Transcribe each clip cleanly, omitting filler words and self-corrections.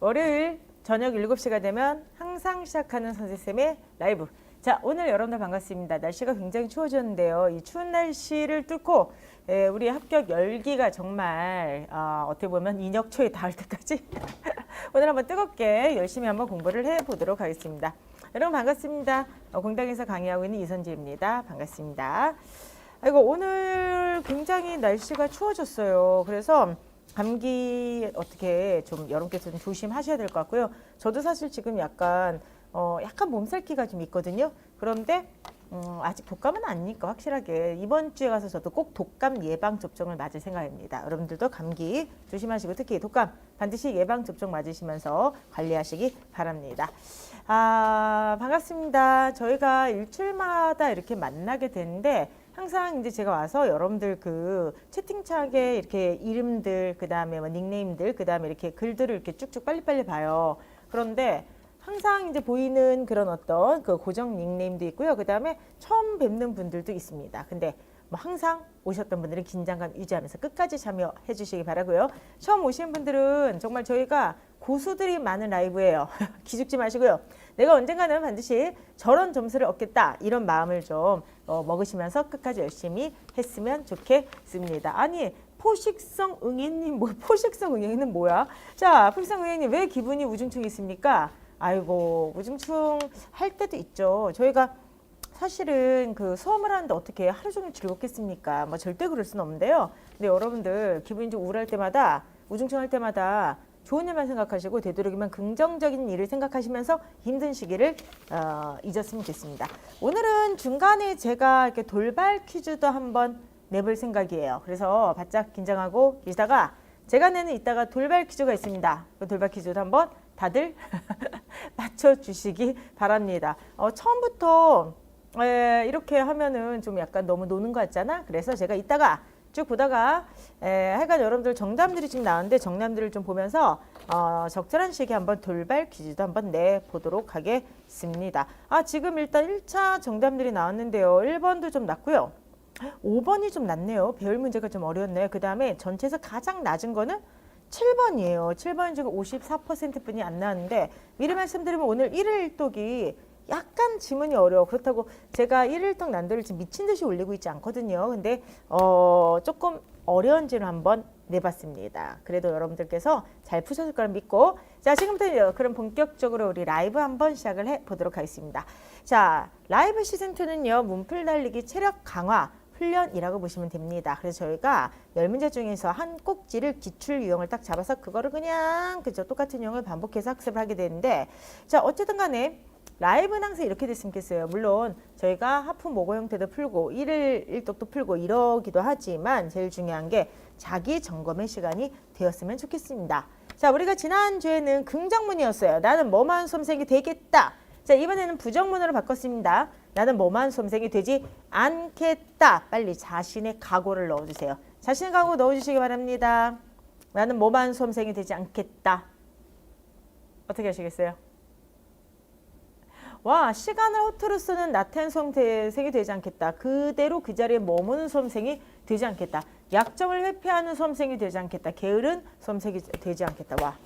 월요일 저녁 7시가 되면 항상 시작하는 선생님의 라이브. 자, 오늘 여러분들 반갑습니다. 날씨가 굉장히 추워졌는데요. 이 추운 날씨를 뚫고 우리 합격 열기가 정말 어떻게 보면 인역초에 닿을 때까지 오늘 한번 뜨겁게 열심히 한번 공부를 해보도록 하겠습니다. 여러분 반갑습니다. 공당에서 강의하고 있는 이선지입니다. 반갑습니다. 아이고, 오늘 굉장히 날씨가 추워졌어요. 그래서 감기 어떻게 좀 여러분께서 좀 조심하셔야 될 것 같고요. 저도 사실 지금 약간 몸살기가 좀 있거든요. 그런데 아직 독감은 아니니까 확실하게 이번 주에 가서 저도 꼭 독감 예방 접종을 맞을 생각입니다. 여러분들도 감기 조심하시고 특히 독감 반드시 예방 접종 맞으시면서 관리하시기 바랍니다. 반갑습니다. 저희가 일주일마다 이렇게 만나게 되는데 항상 이제 제가 와서 여러분들 그 채팅창에 이렇게 이름들, 그 다음에 뭐 닉네임들, 그 다음에 이렇게 글들을 이렇게 쭉쭉 빨리빨리 봐요. 그런데 항상 이제 보이는 그런 어떤 그 고정 닉네임도 있고요. 그 다음에 처음 뵙는 분들도 있습니다. 근데 뭐 항상 오셨던 분들은 긴장감 유지하면서 끝까지 참여해 주시기 바라고요. 처음 오신 분들은 정말 저희가 고수들이 많은 라이브예요. 기죽지 마시고요. 내가 언젠가는 반드시 저런 점수를 얻겠다 이런 마음을 좀 먹으시면서 끝까지 열심히 했으면 좋겠습니다. 아니 포식성 응애님 포식성 응애는 뭐야? 자, 포식성 응애님 왜 기분이 우중충이 있습니까? 아이고, 우중충 할 때도 있죠. 저희가 사실은 그 수험을 하는데 어떻게 하루 종일 즐겁겠습니까? 뭐 절대 그럴 수는 없는데요. 근데 여러분들 기분이 좀 우울할 때마다 우중충할 때마다 좋은 일만 생각하시고 되도록이면 긍정적인 일을 생각하시면서 힘든 시기를 잊었으면 좋겠습니다. 오늘은 중간에 제가 이렇게 돌발 퀴즈도 한번 내볼 생각이에요. 그래서 바짝 긴장하고 계시다가 제가 내는 이따가 돌발 퀴즈가 있습니다. 그 돌발 퀴즈도 한번 다들 맞춰주시기 바랍니다. 처음부터 이렇게 하면은 좀 약간 너무 노는 것 같잖아. 그래서 제가 이따가 쭉 보다가 하여간 여러분들 정답들이 지금 나왔는데 정답들을 좀 보면서 적절한 시기에 한번 돌발 퀴즈도 한번 내보도록 하겠습니다. 지금 일단 1차 정답들이 나왔는데요. 1번도 좀 낮고요. 5번이 좀 낮네요. 배열 문제가 좀 어려웠네요. 그 다음에 전체에서 가장 낮은 거는 7번이에요. 7번이 지금 54%뿐이 안 나왔는데 미리 말씀드리면 오늘 일일독이 약간 지문이 어려워. 그렇다고 제가 일일독 난도를 지금 미친 듯이 올리고 있지 않거든요. 근데 조금 어려운지를 한번 내봤습니다. 그래도 여러분들께서 잘 푸셨을 거라 믿고 자, 지금부터 그럼 본격적으로 우리 라이브 한번 시작을 해보도록 하겠습니다. 자, 라이브 시즌2는요. 문풀 달리기 체력 강화 훈련이라고 보시면 됩니다. 그래서 저희가 10문제 중에서 한 꼭지를 기출 유형을 딱 잡아서 그거를 그냥 그죠 똑같은 유형을 반복해서 학습을 하게 되는데 자, 어쨌든 간에 라이브는 항상 이렇게 됐으면 좋겠어요. 물론 저희가 하프 모고 형태도 풀고 일독도 풀고 이러기도 하지만 제일 중요한 게 자기 점검의 시간이 되었으면 좋겠습니다. 자, 우리가 지난주에는 긍정문이었어요. 나는 뭐만 수험생이 되겠다. 자, 이번에는 부정문으로 바꿨습니다. 나는 뭐만 수험생이 되지 않겠다. 빨리 자신의 각오를 넣어주세요. 자신의 각오 넣어주시기 바랍니다. 나는 뭐만 수험생이 되지 않겠다. 어떻게 하시겠어요? 와, 시간을 허투루 쓰는 나태한 수험생이 되지 않겠다. 그대로 그 자리에 머무는 수험생이 되지 않겠다. 약점을 회피하는 수험생이 되지 않겠다. 게으른 수험생이 되지 않겠다. 와,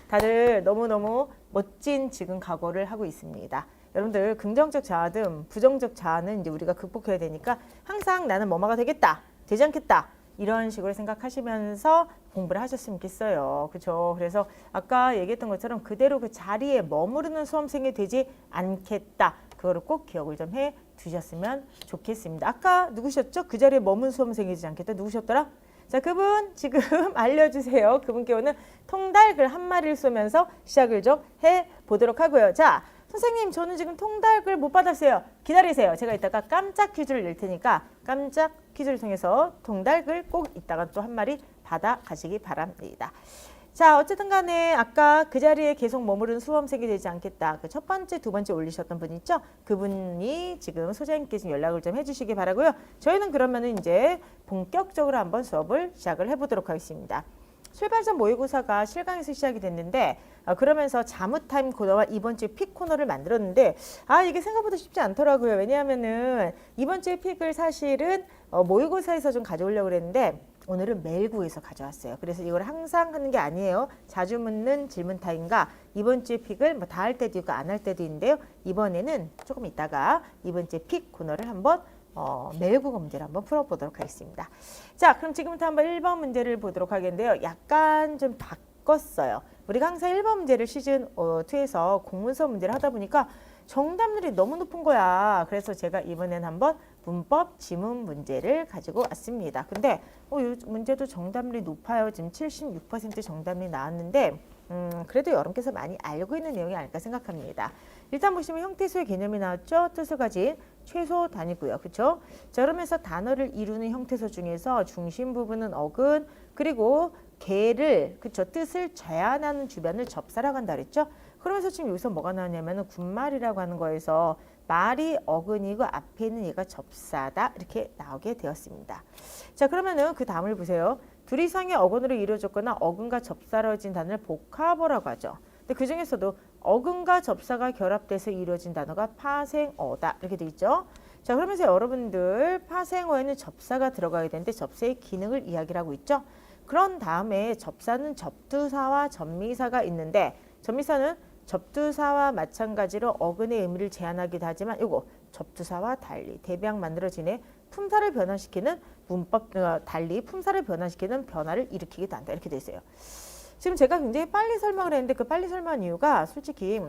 다들 너무너무 멋진 지금 각오를 하고 있습니다. 여러분들 긍정적 자아든 부정적 자아는 이제 우리가 극복해야 되니까 항상 나는 뭐뭐가 되겠다, 되지 않겠다 이런 식으로 생각하시면서 공부를 하셨으면 좋겠어요. 그렇죠? 그래서 아까 얘기했던 것처럼 그대로 그 자리에 머무르는 수험생이 되지 않겠다. 그거를 꼭 기억을 좀 해 두셨으면 좋겠습니다. 아까 누구셨죠? 그 자리에 머문 수험생이 되지 않겠다. 누구셨더라? 자, 그분 지금 알려주세요. 그분께 오늘 통닭을 한 마리를 쏘면서 시작을 좀 해보도록 하고요. 자, 선생님 저는 지금 통닭을 못 받았어요. 기다리세요. 제가 이따가 깜짝 퀴즈를 낼 테니까 깜짝 퀴즈를 통해서 통닭을 꼭 이따가 또 한 마리 받아 가시기 바랍니다. 자, 어쨌든 간에 아까 그 자리에 계속 머무른 수험생이 되지 않겠다. 그 첫 번째, 두 번째 올리셨던 분 있죠? 그분이 지금 소장님께 좀 연락을 좀 해주시기 바라고요. 저희는 그러면은 이제 본격적으로 한번 수업을 시작을 해보도록 하겠습니다. 출발점 모의고사가 실강에서 시작이 됐는데 그러면서 자무타임 코너와 이번 주에 픽 코너를 만들었는데 이게 생각보다 쉽지 않더라고요. 왜냐하면은 이번 주에 픽을 사실은 모의고사에서 좀 가져오려고 그랬는데 오늘은 멜구에서 가져왔어요. 그래서 이걸 항상 하는 게 아니에요. 자주 묻는 질문 타임과 이번 주에 픽을 다 할 때도 있고 안 할 때도 있는데요. 이번에는 조금 이따가 이번 주에 픽 코너를 한번 멜국어 문제를 한번 풀어보도록 하겠습니다. 자, 그럼 지금부터 한번 1번 문제를 보도록 하겠는데요. 약간 좀 바꿨어요. 우리가 항상 1번 문제를 시즌 2에서 공문서 문제를 하다 보니까 정답률이 너무 높은 거야. 그래서 제가 이번엔 한번 문법 지문 문제를 가지고 왔습니다. 근데 이 문제도 정답률이 높아요. 지금 76% 정답률이 나왔는데 그래도 여러분께서 많이 알고 있는 내용이 아닐까 생각합니다. 일단 보시면 형태소의 개념이 나왔죠. 뜻을 가진 최소 단위고요. 그렇죠? 자, 그러면서 단어를 이루는 형태소 중에서 중심 부분은 어근, 그리고 개를, 그렇죠? 뜻을 제한하는 주변을 접사라고 한다 그랬죠? 그러면서 지금 여기서 뭐가 나왔냐면은 군말이라고 하는 거에서 말이 어근이고 앞에 있는 얘가 접사다 이렇게 나오게 되었습니다. 자, 그러면은 그 다음을 보세요. 둘 이상의 어근으로 이루어졌거나 어근과 접사로 이루어진 단어를 복합어라고 하죠. 근데 그 중에서도 어근과 접사가 결합돼서 이루어진 단어가 파생어다 이렇게 돼 있죠. 자, 그러면서 여러분들 파생어에는 접사가 들어가야 되는데 접사의 기능을 이야기를 하고 있죠. 그런 다음에 접사는 접두사와 접미사가 있는데 접미사는 접두사와 마찬가지로 어근의 의미를 제한하기도 하지만 이거 접두사와 달리 대비양 만들어지네. 품사를 변화시키는 문법 달리 품사를 변화시키는 변화를 일으키기도 한다 이렇게 돼 있어요. 지금 제가 굉장히 빨리 설명을 했는데 그 빨리 설명한 이유가 솔직히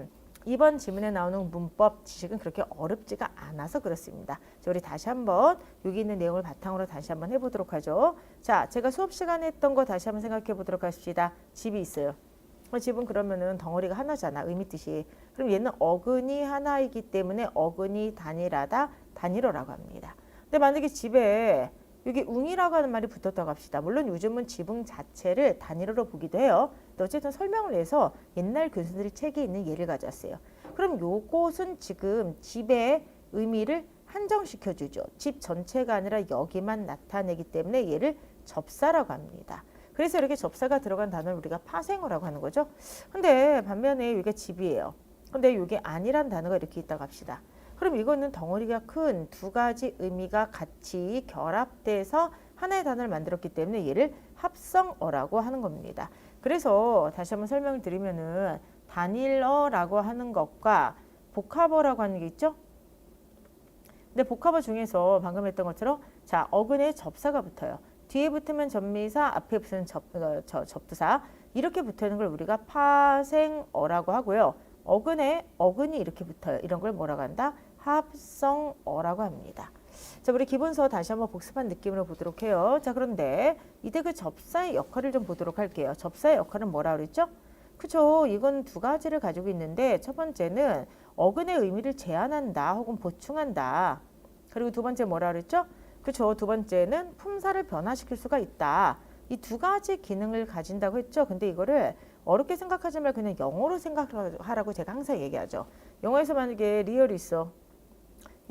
이번 지문에 나오는 문법 지식은 그렇게 어렵지가 않아서 그렇습니다. 자, 우리 다시 한번 여기 있는 내용을 바탕으로 다시 한번 해보도록 하죠. 자, 제가 수업 시간에 했던 거 다시 한번 생각해 보도록 하십시다. 집이 있어요. 집은 그러면은 덩어리가 하나잖아. 의미 뜻이. 그럼 얘는 어근이 하나이기 때문에 어근이 단일하다, 단일어라고 합니다. 근데 만약에 집에 여기 웅이라고 하는 말이 붙었다고 합시다. 물론 요즘은 지붕 자체를 단일어로 보기도 해요. 근데 어쨌든 설명을 해서 옛날 교수들이 책에 있는 예를 가져왔어요. 그럼 요것은 지금 집의 의미를 한정시켜주죠. 집 전체가 아니라 여기만 나타내기 때문에 얘를 접사라고 합니다. 그래서 이렇게 접사가 들어간 단어를 우리가 파생어라고 하는 거죠. 근데 반면에 이게 집이에요. 근데 이게 아니란 단어가 이렇게 있다고 합시다. 그럼 이거는 덩어리가 큰 두 가지 의미가 같이 결합돼서 하나의 단어를 만들었기 때문에 얘를 합성어라고 하는 겁니다. 그래서 다시 한번 설명을 드리면은 단일어라고 하는 것과 복합어라고 하는 게 있죠. 근데 복합어 중에서 방금 했던 것처럼 자, 어근에 접사가 붙어요. 뒤에 붙으면 접미사, 앞에 붙으면 접두사 이렇게 붙어있는 걸 우리가 파생어라고 하고요. 어근에 어근이 이렇게 붙어요. 이런 걸 뭐라고 한다? 합성어라고 합니다. 자, 우리 기본서 다시 한번 복습한 느낌으로 보도록 해요. 자, 그런데 이때 그 접사의 역할을 좀 보도록 할게요. 접사의 역할은 뭐라 그랬죠? 그쵸? 이건 두 가지를 가지고 있는데 첫 번째는 어근의 의미를 제한한다 혹은 보충한다. 그리고 두 번째 뭐라 그랬죠? 그렇죠. 두 번째는 품사를 변화시킬 수가 있다. 이 두 가지 기능을 가진다고 했죠. 근데 이거를 어렵게 생각하지 말고 그냥 영어로 생각하라고 제가 항상 얘기하죠. 영어에서 만약에 리얼이 있어.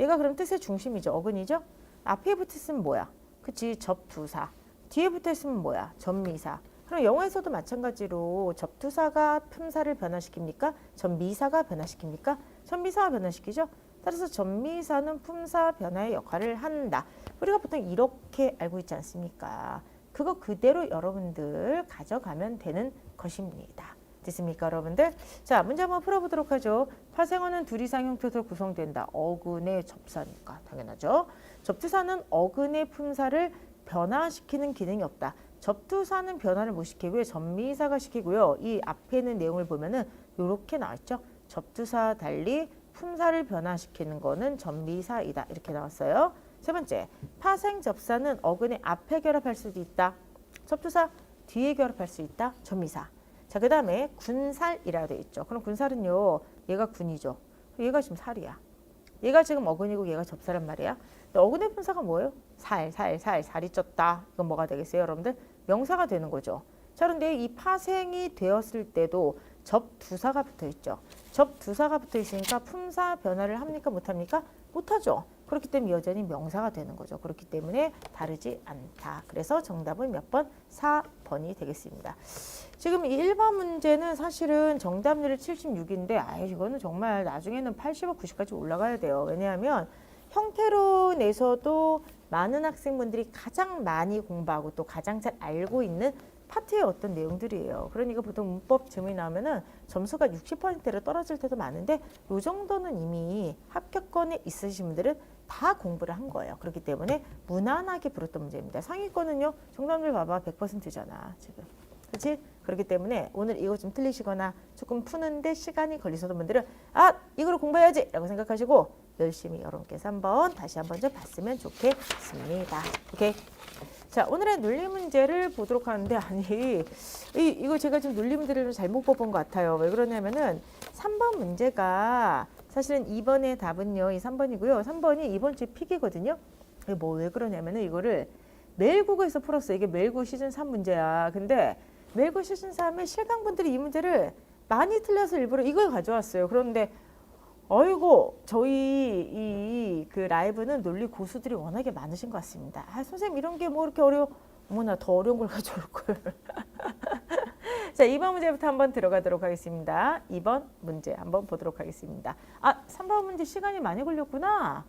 얘가 그럼 뜻의 중심이죠. 어근이죠. 앞에 붙었으면 뭐야? 그치? 접두사. 뒤에 붙었으면 뭐야? 접미사. 그럼 영어에서도 마찬가지로 접두사가 품사를 변화시킵니까? 접미사가 변화시킵니까? 접미사가 변화시키죠. 따라서 접미사는 품사 변화의 역할을 한다. 우리가 보통 이렇게 알고 있지 않습니까? 그거 그대로 여러분들 가져가면 되는 것입니다. 됐습니까, 여러분들? 자, 문제 한번 풀어보도록 하죠. 파생어는 둘 이상 형태로 구성된다. 어근의 접사니까 당연하죠. 접두사는 어근의 품사를 변화시키는 기능이 없다. 접두사는 변화를 못 시키고요. 접미사가 시키고요. 이 앞에 있는 내용을 보면은 이렇게 나왔죠. 접두사 달리 품사를 변화시키는 거는 접미사이다. 이렇게 나왔어요. 세 번째, 파생 접사는 어근의 앞에 결합할 수도 있다. 접두사 뒤에 결합할 수 있다. 접미사. 자, 그 다음에 군살이라고 되어 있죠. 그럼 군살은요, 얘가 군이죠. 얘가 지금 살이야. 얘가 지금 어근이고 얘가 접사란 말이야. 근데 어근의 품사가 뭐예요? 살이 쪘다. 이건 뭐가 되겠어요, 여러분들? 명사가 되는 거죠. 자, 그런데 이 파생이 되었을 때도 접두사가 붙어 있죠. 접두사가 붙어 있으니까 품사 변화를 합니까? 못합니까? 못하죠. 그렇기 때문에 여전히 명사가 되는 거죠. 그렇기 때문에 다르지 않다. 그래서 정답은 몇 번? 4번이 되겠습니다. 지금 이 1번 문제는 사실은 정답률이 76인데 이거는 정말 나중에는 80억, 90까지 올라가야 돼요. 왜냐하면 형태로 내서도 많은 학생분들이 가장 많이 공부하고 또 가장 잘 알고 있는 파트의 어떤 내용들이에요. 그러니까 보통 문법 질문이 나오면은 점수가 60%로 떨어질 때도 많은데 이 정도는 이미 합격권에 있으신 분들은 다 공부를 한 거예요. 그렇기 때문에 무난하게 풀었던 문제입니다. 상위권은요. 정답률 봐봐 100%잖아. 지금. 그렇지? 그렇기 때문에 오늘 이거 좀 틀리시거나 조금 푸는데 시간이 걸리셨던 분들은 이걸 공부해야지 라고 생각하시고 열심히 여러분께서 한번 다시 한번 좀 봤으면 좋겠습니다. 오케이. 자, 오늘의 논리 문제를 보도록 하는데 이거 제가 지금 논리 문제를 잘못 뽑은 것 같아요. 왜 그러냐면은 3번 문제가 사실은 2번의 답은요. 이 3번이고요. 3번이 이번 주 픽이거든요. 왜 그러냐면은 이거를 매일국어에서 풀었어요. 이게 매일국어 시즌 3 문제야. 근데 매일국어 시즌 3에 실강분들이 이 문제를 많이 틀려서 일부러 이걸 가져왔어요. 그런데 어이고 저희 그 라이브는 논리 고수들이 워낙에 많으신 것 같습니다. 선생님 이런 게 뭐 이렇게 어려워. 어머나 더 어려운 걸 가져올 걸. 자, 2번 문제부터 한번 들어가도록 하겠습니다. 2번 문제 한번 보도록 하겠습니다. 3번 문제 시간이 많이 걸렸구나.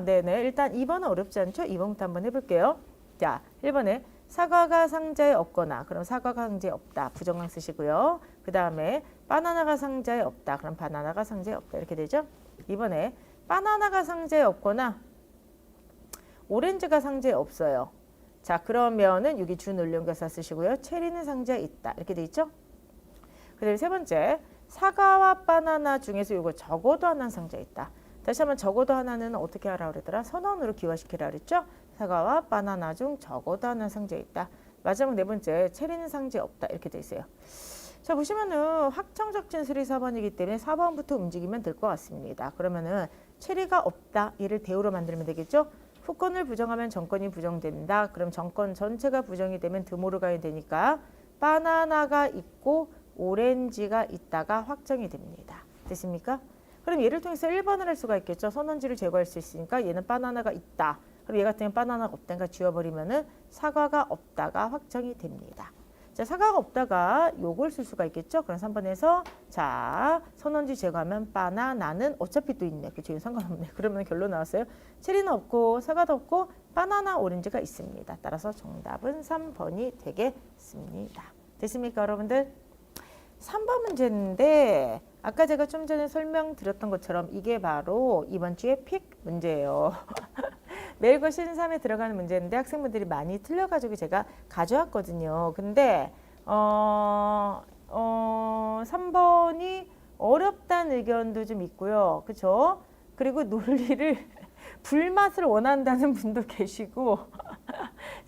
네네. 일단 2번은 어렵지 않죠? 2번부터 한번 해볼게요. 자, 1번에 사과가 상자에 없거나 그럼 사과가 상자에 없다. 부정강 쓰시고요. 그 다음에 바나나가 상자에 없다. 그럼 바나나가 상자에 없다. 이렇게 되죠. 이번에 바나나가 상자에 없거나 오렌지가 상자에 없어요. 자, 그러면은 여기 주 논리연결사 쓰시고요. 체리는 상자에 있다. 이렇게 돼 있죠. 그 다음에 세 번째 사과와 바나나 중에서 이거 적어도 하나는 상자에 있다. 다시 한번 적어도 하나는 어떻게 하라 그랬더라? 선언으로 기화시키라 그랬죠. 사과와 바나나 중 적어도 하나는 상자에 있다. 마지막 네 번째 체리는 상자에 없다. 이렇게 돼 있어요. 자, 보시면은 확정적 진술이 4번이기 때문에 4번부터 움직이면 될 것 같습니다. 그러면은 체리가 없다. 얘를 대우로 만들면 되겠죠. 후권을 부정하면 정권이 부정된다. 그럼 정권 전체가 부정이 되면 드모르가이 되니까 바나나가 있고 오렌지가 있다가 확정이 됩니다. 됐습니까? 그럼 얘를 통해서 1번을 할 수가 있겠죠. 선언지를 제거할 수 있으니까 얘는 바나나가 있다. 그럼 얘 같은 경우는 바나나가 없다니까 지워버리면은 사과가 없다가 확정이 됩니다. 자, 사과가 없다가 요걸 쓸 수가 있겠죠. 그럼 3번에서 자, 선언지 제거하면 바나나는 어차피 또 있네. 그쵸? 상관없네. 그러면 결론 나왔어요. 체리는 없고 사과도 없고 바나나 오렌지가 있습니다. 따라서 정답은 3번이 되겠습니다. 됐습니까, 여러분들? 3번 문제인데 아까 제가 좀 전에 설명드렸던 것처럼 이게 바로 이번 주의 픽 문제예요. 매일과 시즌 3에 들어가는 문제인데 학생분들이 많이 틀려가지고 제가 가져왔거든요. 근데 3번이 어렵다는 의견도 좀 있고요. 그렇죠? 그리고 논리를 불맛을 원한다는 분도 계시고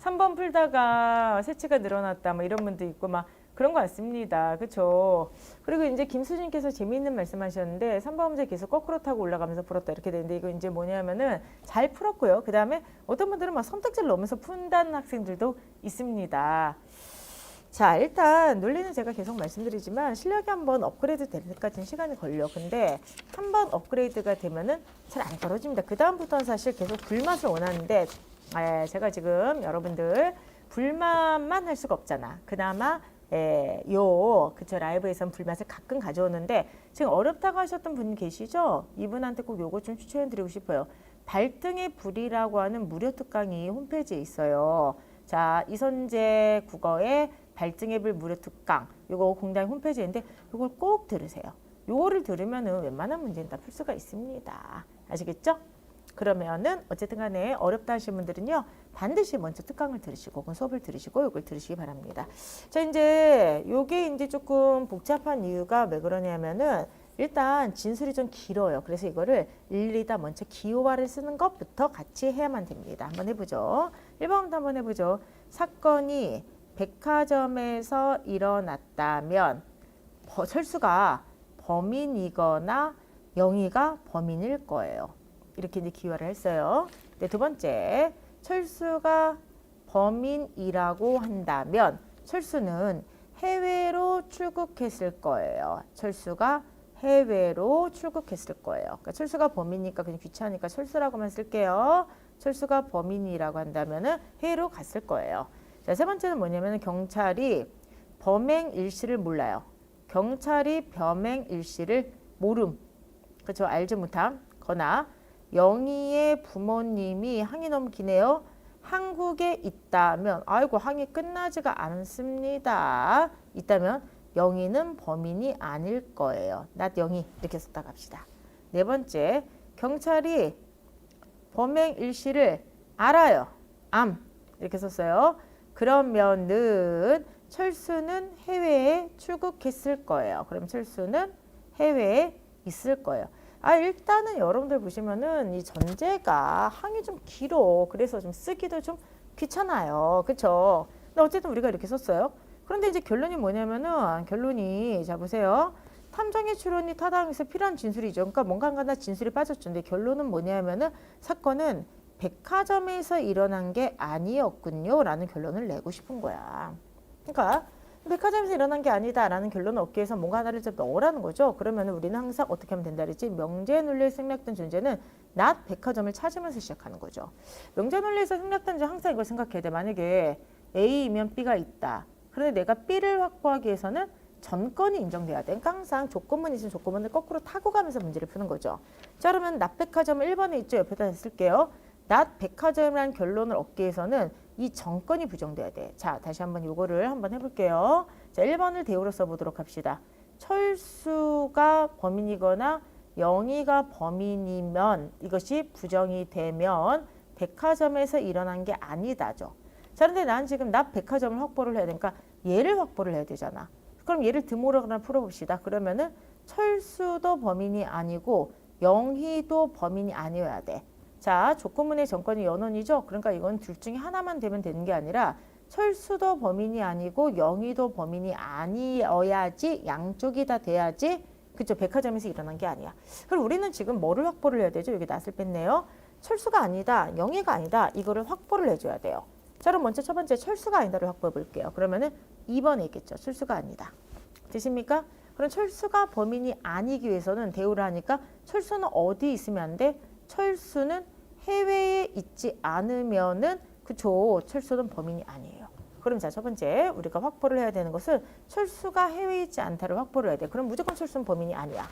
3번 풀다가 세치가 늘어났다 뭐 이런 분도 있고 막 그런 것 같습니다. 그렇죠? 그리고 이제 김수진께서 재미있는 말씀하셨는데 3번 문제 계속 거꾸로 타고 올라가면서 풀었다 이렇게 되는데 이거 이제 뭐냐면은 잘 풀었고요. 그 다음에 어떤 분들은 막 선택지를 넣으면서 푼다는 학생들도 있습니다. 자, 일단 논리는 제가 계속 말씀드리지만 실력이 한번 업그레이드 될 때까지는 시간이 걸려. 근데 한번 업그레이드가 되면은 잘 안 떨어집니다. 그 다음부터는 사실 계속 불맛을 원하는데 제가 지금 여러분들 불맛만 할 수가 없잖아. 그나마 그쵸, 라이브에선 불맛을 가끔 가져오는데 지금 어렵다고 하셨던 분 계시죠? 이분한테 꼭 요거 좀 추천해드리고 싶어요. 발등의 불이라고 하는 무료 특강이 홈페이지에 있어요. 자, 이선재 국어의 발등의 불 무료 특강 요거 공단 홈페이지에 있는데 요걸 꼭 들으세요. 요거를 들으면은 웬만한 문제는 다 풀 수가 있습니다. 아시겠죠? 그러면은 어쨌든 간에 어렵다 하시는 분들은요. 반드시 먼저 특강을 들으시고 혹은 수업을 들으시고 이걸 들으시기 바랍니다. 자, 이제 요게 이제 조금 복잡한 이유가 왜 그러냐면은 일단 진술이 좀 길어요. 그래서 이거를 일일이 다 먼저 기호화를 쓰는 것부터 같이 해야만 됩니다. 한번 해보죠. 1번부터 한번 해보죠. 사건이 백화점에서 일어났다면 철수가 범인이거나 영희가 범인일 거예요. 이렇게 이제 기화를 했어요. 네, 두 번째, 철수가 범인이라고 한다면 철수는 해외로 출국했을 거예요. 철수가 해외로 출국했을 거예요. 그러니까 철수가 범인이니까 그냥 귀찮으니까 철수라고만 쓸게요. 철수가 범인이라고 한다면은 해외로 갔을 거예요. 자, 세 번째는 뭐냐면 경찰이 범행 일시를 몰라요. 경찰이 범행 일시를 모름. 그렇죠. 알지 못함. 거나 영희의 부모님이 항이 너무 기네요. 한국에 있다면 아이고 항이 끝나지가 않습니다. 있다면 영희는 범인이 아닐 거예요. not 영희 이렇게 썼다 갑시다. 네 번째 경찰이 범행 일시를 알아요. 암 이렇게 썼어요. 그러면은 철수는 해외에 출국했을 거예요. 그럼 철수는 해외에 있을 거예요. 일단은 여러분들 보시면은 이 전제가 항이 좀 길어. 그래서 좀 쓰기도 좀 귀찮아요. 그쵸? 근데 어쨌든 우리가 이렇게 썼어요. 그런데 이제 결론이 뭐냐면은 결론이 자 보세요. 탐정의 추론이 타당해서 필요한 진술이죠. 그러니까 뭔가 하나 진술이 빠졌죠. 근데 결론은 뭐냐면은 사건은 백화점에서 일어난 게 아니었군요. 라는 결론을 내고 싶은 거야. 그러니까 백화점에서 일어난 게 아니다라는 결론을 얻기 위해서 뭔가 하나를 좀 넣으라는 거죠. 그러면 우리는 항상 어떻게 하면 된다 그랬지? 명제 논리에 생략된 존재는 not 백화점을 찾으면서 시작하는 거죠. 명제 논리에서 생략된 존재 항상 이걸 생각해야 돼. 만약에 A이면 B가 있다. 그런데 내가 B를 확보하기 위해서는 전건이 인정돼야 돼. 그러니까 항상 조건문이 있으면 조건문을 거꾸로 타고 가면서 문제를 푸는 거죠. 자, 그러면 not 백화점은 1번에 있죠. 옆에다 쓸게요. not 백화점이라는 결론을 얻기 위해서는 이 정건이 부정돼야 돼. 자, 다시 한번 요거를 한번 해볼게요. 자, 1번을 대우로 써보도록 합시다. 철수가 범인이거나 영희가 범인이면 이것이 부정이 되면 백화점에서 일어난 게 아니다죠. 자, 그런데 난 지금 납 백화점을 확보를 해야 되니까 얘를 확보를 해야 되잖아. 그럼 얘를 드모르거나 풀어봅시다. 그러면은 철수도 범인이 아니고 영희도 범인이 아니어야 돼. 자, 조건문의 정건이 연원이죠. 그러니까 이건 둘 중에 하나만 되면 되는 게 아니라 철수도 범인이 아니고 영희도 범인이 아니어야지 양쪽이 다 돼야지 그쵸 백화점에서 일어난 게 아니야. 그럼 우리는 지금 뭐를 확보를 해야 되죠? 여기 낫을 뺐네요. 철수가 아니다, 영희가 아니다 이거를 확보를 해줘야 돼요. 자, 그럼 먼저 첫 번째 철수가 아니다를 확보해 볼게요. 그러면은 2번에 있겠죠. 철수가 아니다. 되십니까? 그럼 철수가 범인이 아니기 위해서는 대우를 하니까 철수는 어디 있으면 안 돼? 철수는 해외에 있지 않으면은 그쵸 철수는 범인이 아니에요. 그럼 자, 첫 번째 우리가 확보를 해야 되는 것은 철수가 해외에 있지 않다를 확보를 해야 돼. 그럼 무조건 철수는 범인이 아니야.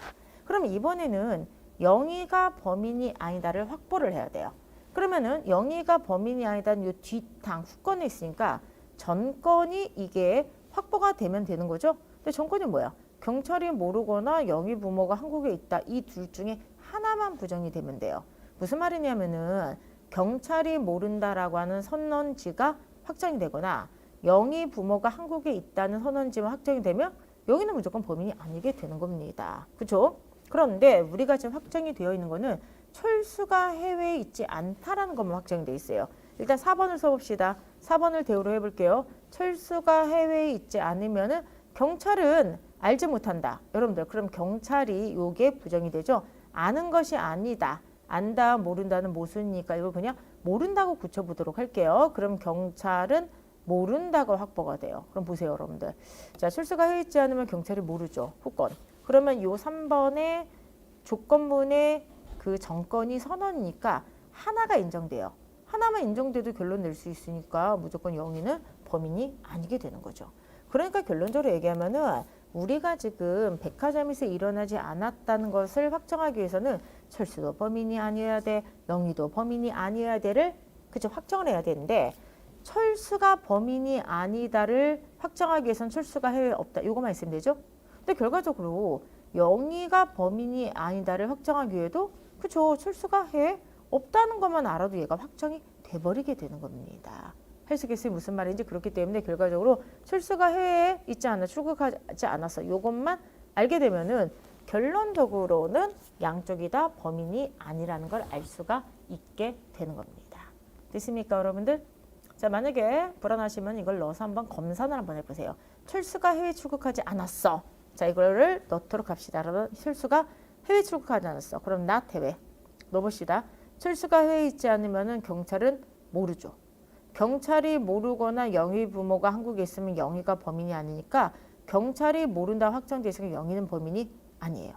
그럼 이번에는 영희가 범인이 아니다를 확보를 해야 돼요. 그러면은 영희가 범인이 아니다는 이 뒷탕 후건에 있으니까 전건이 이게 확보가 되면 되는 거죠. 근데 전건이 뭐야? 경찰이 모르거나 영희 부모가 한국에 있다. 이 둘 중에 하나만 부정이 되면 돼요. 무슨 말이냐면은 경찰이 모른다라고 하는 선언지가 확정이 되거나 영희 부모가 한국에 있다는 선언지가 확정이 되면 여기는 무조건 범인이 아니게 되는 겁니다. 그렇죠? 그런데 우리가 지금 확정이 되어 있는 거는 철수가 해외에 있지 않다라는 것만 확정이 돼 있어요. 일단 4번을 써봅시다. 4번을 대우로 해볼게요. 철수가 해외에 있지 않으면은 경찰은 알지 못한다. 여러분들 그럼 경찰이 요게 부정이 되죠. 아는 것이 아니다. 안다, 모른다는 모순이니까 이거 그냥 모른다고 굳혀보도록 할게요. 그럼 경찰은 모른다고 확보가 돼요. 그럼 보세요, 여러분들. 자, 철수가 해외에 있지 않으면 경찰이 모르죠. 후건. 그러면 요 3번의 조건문의 그 정건이 선언이니까 하나가 인정돼요. 하나만 인정돼도 결론 낼 수 있으니까 무조건 영희는 범인이 아니게 되는 거죠. 그러니까 결론적으로 얘기하면은 우리가 지금 백화점에서 일어나지 않았다는 것을 확정하기 위해서는 철수도 범인이 아니어야 돼, 영희도 범인이 아니어야 돼를 그쵸 확정을 해야 되는데 철수가 범인이 아니다를 확정하기 위해서는 철수가 해외에 없다. 이거만 있으면 되죠. 근데 결과적으로 영희가 범인이 아니다를 확정하기 위해도 그쵸 철수가 해외에 없다는 것만 알아도 얘가 확정이 돼버리게 되는 겁니다. 해석했어요. 무슨 말인지. 그렇기 때문에 결과적으로 철수가 해외에 있지 않아 출국하지 않았어. 이것만 알게 되면은 결론적으로는 양쪽이 다 범인이 아니라는 걸 알 수가 있게 되는 겁니다. 됐습니까, 여러분들? 자, 만약에 불안하시면 이걸 넣어서 한번 검사를 한번 해보세요. 철수가 해외 출국하지 않았어. 자, 이거를 넣도록 합시다. 그러면 철수가 해외 출국하지 않았어. 그럼 not 해외 넣어봅시다. 철수가 해외에 있지 않으면은 경찰은 모르죠. 경찰이 모르거나 영희 부모가 한국에 있으면 영희가 범인이 아니니까 경찰이 모른다 확정돼 있으면 영희는 범인이 아니에요.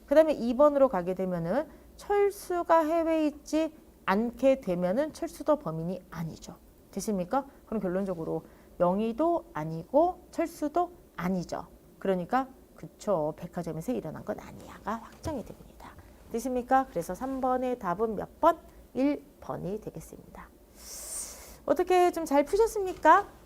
그 다음에 2번으로 가게 되면은 철수가 해외에 있지 않게 되면은 철수도 범인이 아니죠. 됐습니까? 그럼 결론적으로 명의도 아니고 철수도 아니죠. 그러니까 그쵸. 백화점에서 일어난 건 아니야가 확정이 됩니다. 됐습니까? 그래서 3번의 답은 몇 번? 1번이 되겠습니다. 어떻게 좀 잘 푸셨습니까?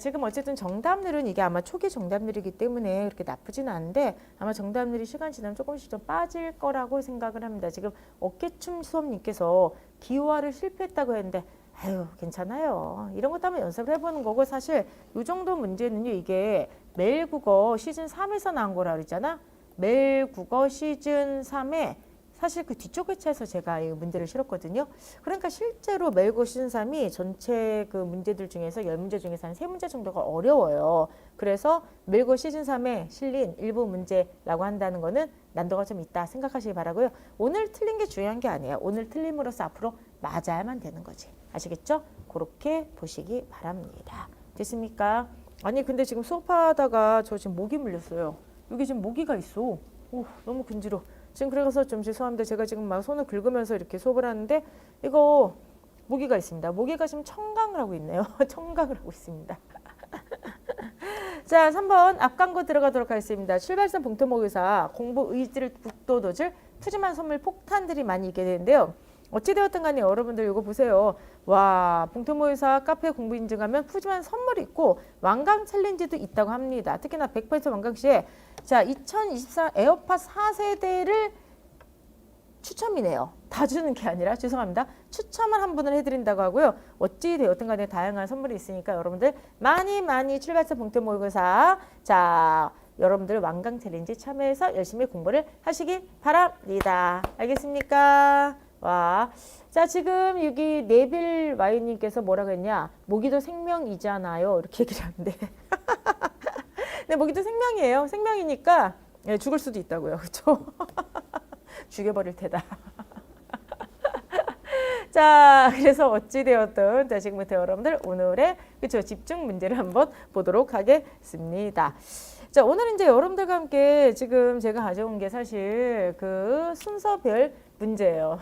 지금 어쨌든 정답률은 이게 아마 초기 정답률이기 때문에 그렇게 나쁘진 않은데 아마 정답률이 시간 지나면 조금씩 좀 빠질 거라고 생각을 합니다. 지금 어깨춤 수업님께서 기호화를 실패했다고 했는데 아유 괜찮아요. 이런 것도 한번 연습을 해보는 거고 사실 이 정도 문제는요. 이게 매일 국어 시즌 3에서 나온 거라 그랬잖아. 매일 국어 시즌 3에 사실 그 뒤쪽 회차에서 제가 이 문제를 실었거든요. 그러니까 실제로 매일 국어 시즌 3이 전체 그 문제들 중에서 10문제 중에서 한 3문제 정도가 어려워요. 그래서 매일 국어 시즌 3에 실린 일부 문제라고 한다는 거는 난도가 좀 있다 생각하시기 바라고요. 오늘 틀린 게 중요한 게 아니에요. 오늘 틀림으로써 앞으로 맞아야만 되는 거지. 아시겠죠? 그렇게 보시기 바랍니다. 됐습니까? 아니 근데 지금 수업하다가 저 지금 모기 물렸어요. 여기 지금 모기가 있어. 오, 너무 근지러. 지금 그래서 좀 죄송합니다. 제가 지금 막 손을 긁으면서 이렇게 수업을 하는데 이거 모기가 있습니다. 모기가 지금 청강을 하고 있네요. 청강을 하고 있습니다. 자, 3번 앞 광고 들어가도록 하겠습니다. 출발선 봉투모의사 공부 의지를 북돋워줄 푸짐한 선물 폭탄들이 많이 있게 되는데요. 어찌되었든 간에 여러분들 이거 보세요. 와, 봉투모의사 카페 공부 인증하면 푸짐한 선물이 있고 완강 챌린지도 있다고 합니다. 특히나 100% 완강 시에 자 2024 에어팟 4세대를 추첨이네요. 다 주는 게 아니라 죄송합니다. 추첨을 한 분을 해드린다고 하고요. 어찌되었든 간에 다양한 선물이 있으니까 여러분들 많이 출발선 봉투모의사 자 여러분들 완강 챌린지 참여해서 열심히 공부를 하시기 바랍니다. 알겠습니까? 와, 자 지금 여기 네빌 와이님께서 뭐라고 했냐? 모기도 생명이잖아요. 이렇게 얘기를 하는데 네, 모기도 생명이에요. 생명이니까 예, 죽을 수도 있다고요. 그렇죠? 죽여버릴 테다. 자, 그래서 어찌되었든 자 지금부터 여러분들 오늘의 그쵸 집중 문제를 한번 보도록 하겠습니다. 자, 오늘 이제 여러분들과 함께 지금 제가 가져온 게 사실 그 순서별 문제예요.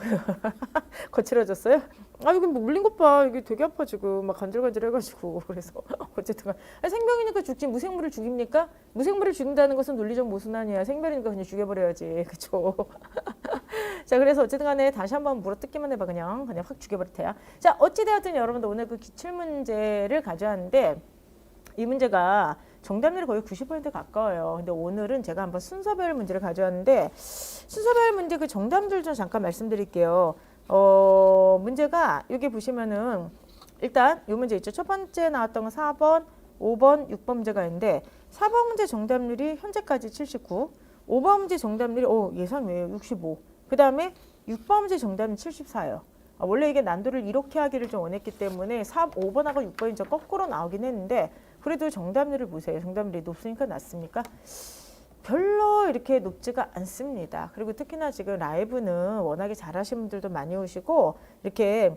거칠어졌어요? 아, 여기 뭐 물린 것 봐. 이게 되게 아파 지금. 막 간질간질 해가지고. 그래서 어쨌든 생명이니까 죽지 무생물을 죽입니까? 무생물을 죽인다는 것은 논리적 모순아니야. 생명이니까 그냥 죽여버려야지. 그쵸? 자, 그래서 어쨌든 간에 다시 한번 물어뜯기만 해봐. 그냥 확 죽여버릴 테야. 자, 어찌되었든 여러분들 오늘 그 기출문제를 가져왔는데 이 문제가 정답률이 거의 90% 가까워요. 근데 오늘은 제가 한번 순서별 문제를 가져왔는데 순서별 문제 그 정답들 좀 잠깐 말씀드릴게요. 문제가 여기 보시면은 일단 이 문제 있죠. 첫 번째 나왔던 건 4번, 5번, 6번 문제가 있는데 4번 문제 정답률이 현재까지 79, 5번 문제 정답률이 예상 외에요. 65. 그 다음에 6번 문제 정답률 74예요. 원래 이게 난도를 이렇게 하기를 좀 원했기 때문에 5번하고 6번이 좀 거꾸로 나오긴 했는데 그래도 정답률을 보세요. 정답률이 높으니까 낮습니까? 별로 이렇게 높지가 않습니다. 그리고 특히나 지금 라이브는 워낙에 잘하시는 분들도 많이 오시고 이렇게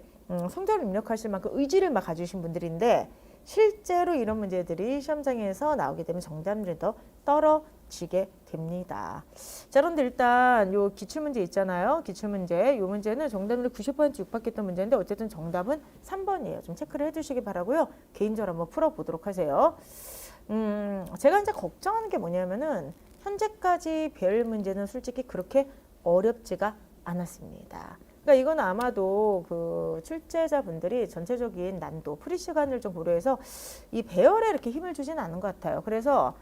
성적을 입력하실 만큼 의지를 막 가지신 분들인데 실제로 이런 문제들이 시험장에서 나오게 되면 정답률이 더 떨어지게 됩니다. 자, 그런데 일단 요 기출문제 있잖아요. 기출문제. 요 문제는 정답률 90% 육박했던 문제인데 어쨌든 정답은 3번이에요. 좀 체크를 해주시기 바라고요. 개인적으로 한번 풀어보도록 하세요. 제가 이제 걱정하는 게 뭐냐면은 현재까지 별 문제는 솔직히 그렇게 어렵지가 않았습니다. 그러니까 이건 아마도 그 출제자분들이 전체적인 난도, 프리 시간을 좀 고려해서 이 배열에 이렇게 힘을 주지는 않은 것 같아요. 그래서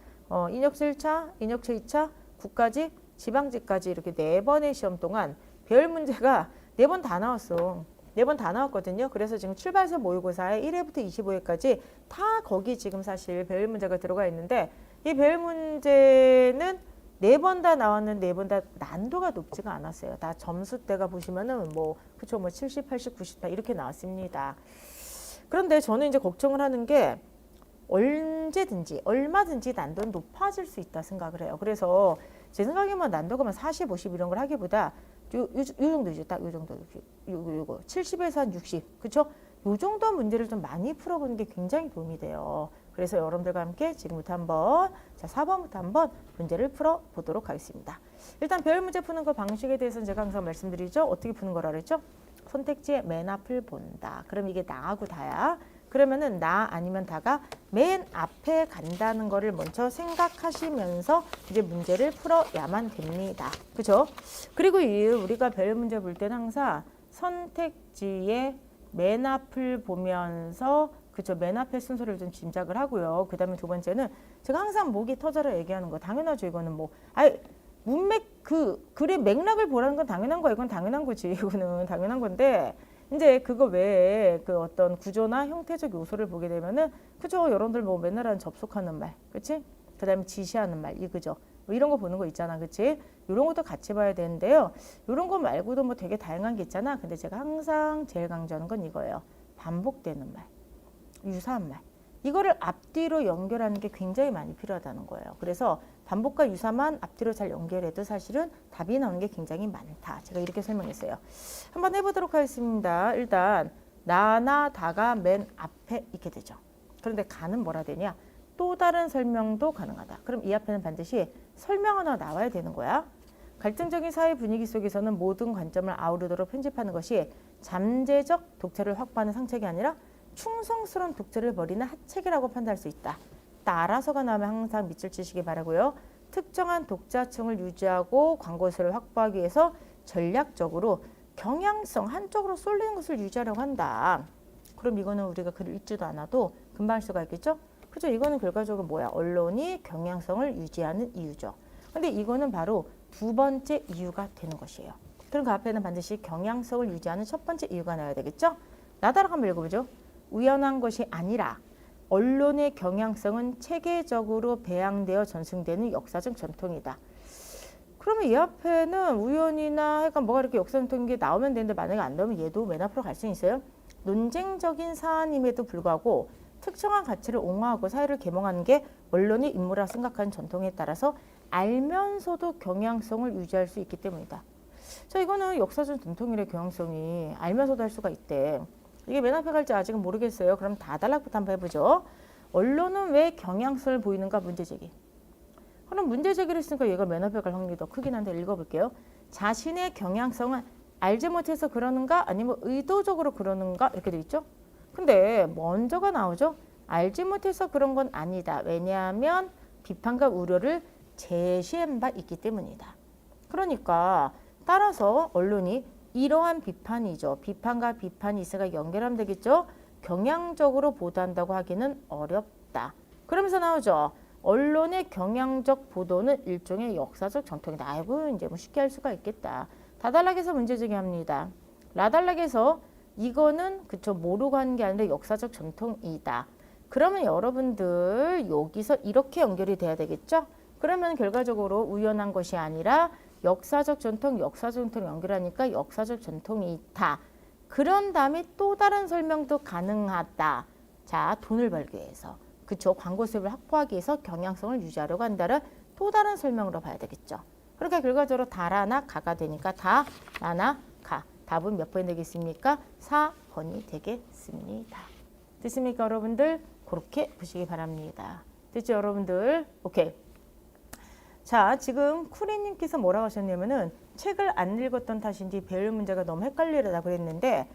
인역체 1차, 인역체 2차, 국가직, 지방직까지 이렇게 4번의 시험 동안 배열 문제가 4번 다 나왔어. 4번 다 나왔거든요. 그래서 지금 출발서 모의고사에 1회부터 25회까지 다 거기 지금 사실 배열 문제가 들어가 있는데 이 배열 문제는 4번 다 나왔는데 4번 다 난도가 높지가 않았어요. 다 점수대가 보시면은 그쵸 70, 80, 90 다 이렇게 나왔습니다. 그런데 저는 이제 걱정을 하는 게 언제든지 얼마든지 난도는 높아질 수 있다 생각을 해요. 그래서 제 생각에만 난도가 40, 50 이런 걸 하기보다 요 정도죠. 딱 요 정도. 요거 70에서 한 60. 그쵸? 요 정도 문제를 좀 많이 풀어보는 게 굉장히 도움이 돼요. 그래서 여러분들과 함께 지금부터 한번 자 4번부터 한번 문제를 풀어보도록 하겠습니다. 일단 배열 문제 푸는 거 방식에 대해서는 제가 항상 말씀드리죠. 어떻게 푸는 거라 그랬죠? 선택지의 맨 앞을 본다. 그럼 이게 나하고 다야. 그러면은 나 아니면 다가 맨 앞에 간다는 거를 먼저 생각하시면서 이제 문제를 풀어야만 됩니다. 그죠? 그리고 우리가 배열 문제 볼 때는 항상 선택지의 맨 앞을 보면서 그쵸 맨 앞에 순서를 좀 짐작을 하고요. 그 다음에 두 번째는 제가 항상 목이 터져라 얘기하는 거 당연하죠. 이거는 뭐 아예 문맥 글의 맥락을 보라는 건 당연한 거야. 이건 당연한 거지. 이거는 당연한 건데 이제 그거 외에 그 어떤 구조나 형태적 요소를 보게 되면은 그죠 여러분들 뭐 맨날 하는 접속하는 말 그치? 그 다음에 지시하는 말 이거죠. 뭐 이런 거 보는 거 있잖아 그치? 이런 것도 같이 봐야 되는데요. 이런 거 말고도 뭐 되게 다양한 게 있잖아. 근데 제가 항상 제일 강조하는 건 이거예요. 반복되는 말 유사한 말 이거를 앞뒤로 연결하는 게 굉장히 많이 필요하다는 거예요. 그래서 반복과 유사만 앞뒤로 잘 연결해도 사실은 답이 나오는 게 굉장히 많다. 제가 이렇게 설명했어요. 한번 해보도록 하겠습니다. 일단 나나 다가 맨 앞에 있게 되죠. 그런데 가는 뭐라 되냐? 또 다른 설명도 가능하다. 그럼 이 앞에는 반드시 설명 하나 나와야 되는 거야. 갈등적인 사회 분위기 속에서는 모든 관점을 아우르도록 편집하는 것이 잠재적 독자를 확보하는 상책이 아니라 충성스러운 독자를 버리는 하책이라고 판단할 수 있다. 따라서가 나오면 항상 밑줄 치시기 바라고요. 특정한 독자층을 유지하고 광고수를 확보하기 위해서 전략적으로 경향성 한쪽으로 쏠리는 것을 유지하려고 한다. 그럼 이거는 우리가 글을 읽지도 않아도 금방 알 수가 있겠죠? 그죠? 이거는 결과적으로 뭐야? 언론이 경향성을 유지하는 이유죠. 근데 이거는 바로 두 번째 이유가 되는 것이에요. 그럼 그 앞에는 반드시 경향성을 유지하는 첫 번째 이유가 나와야 되겠죠? 나다라 한번 읽어보죠. 우연한 것이 아니라 언론의 경향성은 체계적으로 배양되어 전승되는 역사적 전통이다. 그러면 이 앞에는 우연이나 약간 뭐가 이렇게 역사 전통인 게 나오면 되는데 만약에 안 나오면 얘도 맨 앞으로 갈 수 있어요. 논쟁적인 사안임에도 불구하고 특정한 가치를 옹호하고 사회를 계몽하는 게 언론이 임무라 생각하는 전통에 따라서 알면서도 경향성을 유지할 수 있기 때문이다. 자, 이거는 역사적 전통이래. 경향성이 알면서도 할 수가 있대. 이게 맨 앞에 갈지 아직은 모르겠어요. 그럼 다달락부터 한번 해보죠. 언론은 왜 경향성을 보이는가 문제제기. 그럼 문제제기를 했으니까 얘가 맨 앞에 갈 확률이 더 크긴 한데 읽어볼게요. 자신의 경향성은 알지 못해서 그러는가 아니면 의도적으로 그러는가 이렇게 돼 있죠. 근데 먼저가 나오죠. 알지 못해서 그런 건 아니다. 왜냐하면 비판과 우려를 제시한 바 있기 때문이다. 그러니까 따라서 언론이 이러한 비판이죠. 비판과 비판이 있어가 연결하면 되겠죠. 경향적으로 보도한다고 하기는 어렵다. 그러면서 나오죠. 언론의 경향적 보도는 일종의 역사적 전통이다. 아이고 이제 뭐 쉽게 할 수가 있겠다. 다달락에서 문제 제기합니다. 라달락에서 이거는 그쵸 모르고 하는 게 아니라 역사적 전통이다. 그러면 여러분들 여기서 이렇게 연결이 돼야 되겠죠. 그러면 결과적으로 우연한 것이 아니라 역사적 전통 연결하니까 역사적 전통이 있다. 그런 다음에 또 다른 설명도 가능하다. 자, 돈을 벌기 위해서. 그쵸. 광고 수입을 확보하기 위해서 경향성을 유지하려고 한다는 또 다른 설명으로 봐야 되겠죠. 그러니까 결과적으로 다라나 가가 되니까 다, 나나, 가. 답은 몇 번이 되겠습니까? 4번이 되겠습니다. 됐습니까, 여러분들? 그렇게 보시기 바랍니다. 됐죠, 여러분들? 오케이. 자, 지금 쿠리님께서 뭐라고 하셨냐면은 책을 안 읽었던 탓인지 배열 문제가 너무 헷갈리려다 그랬는데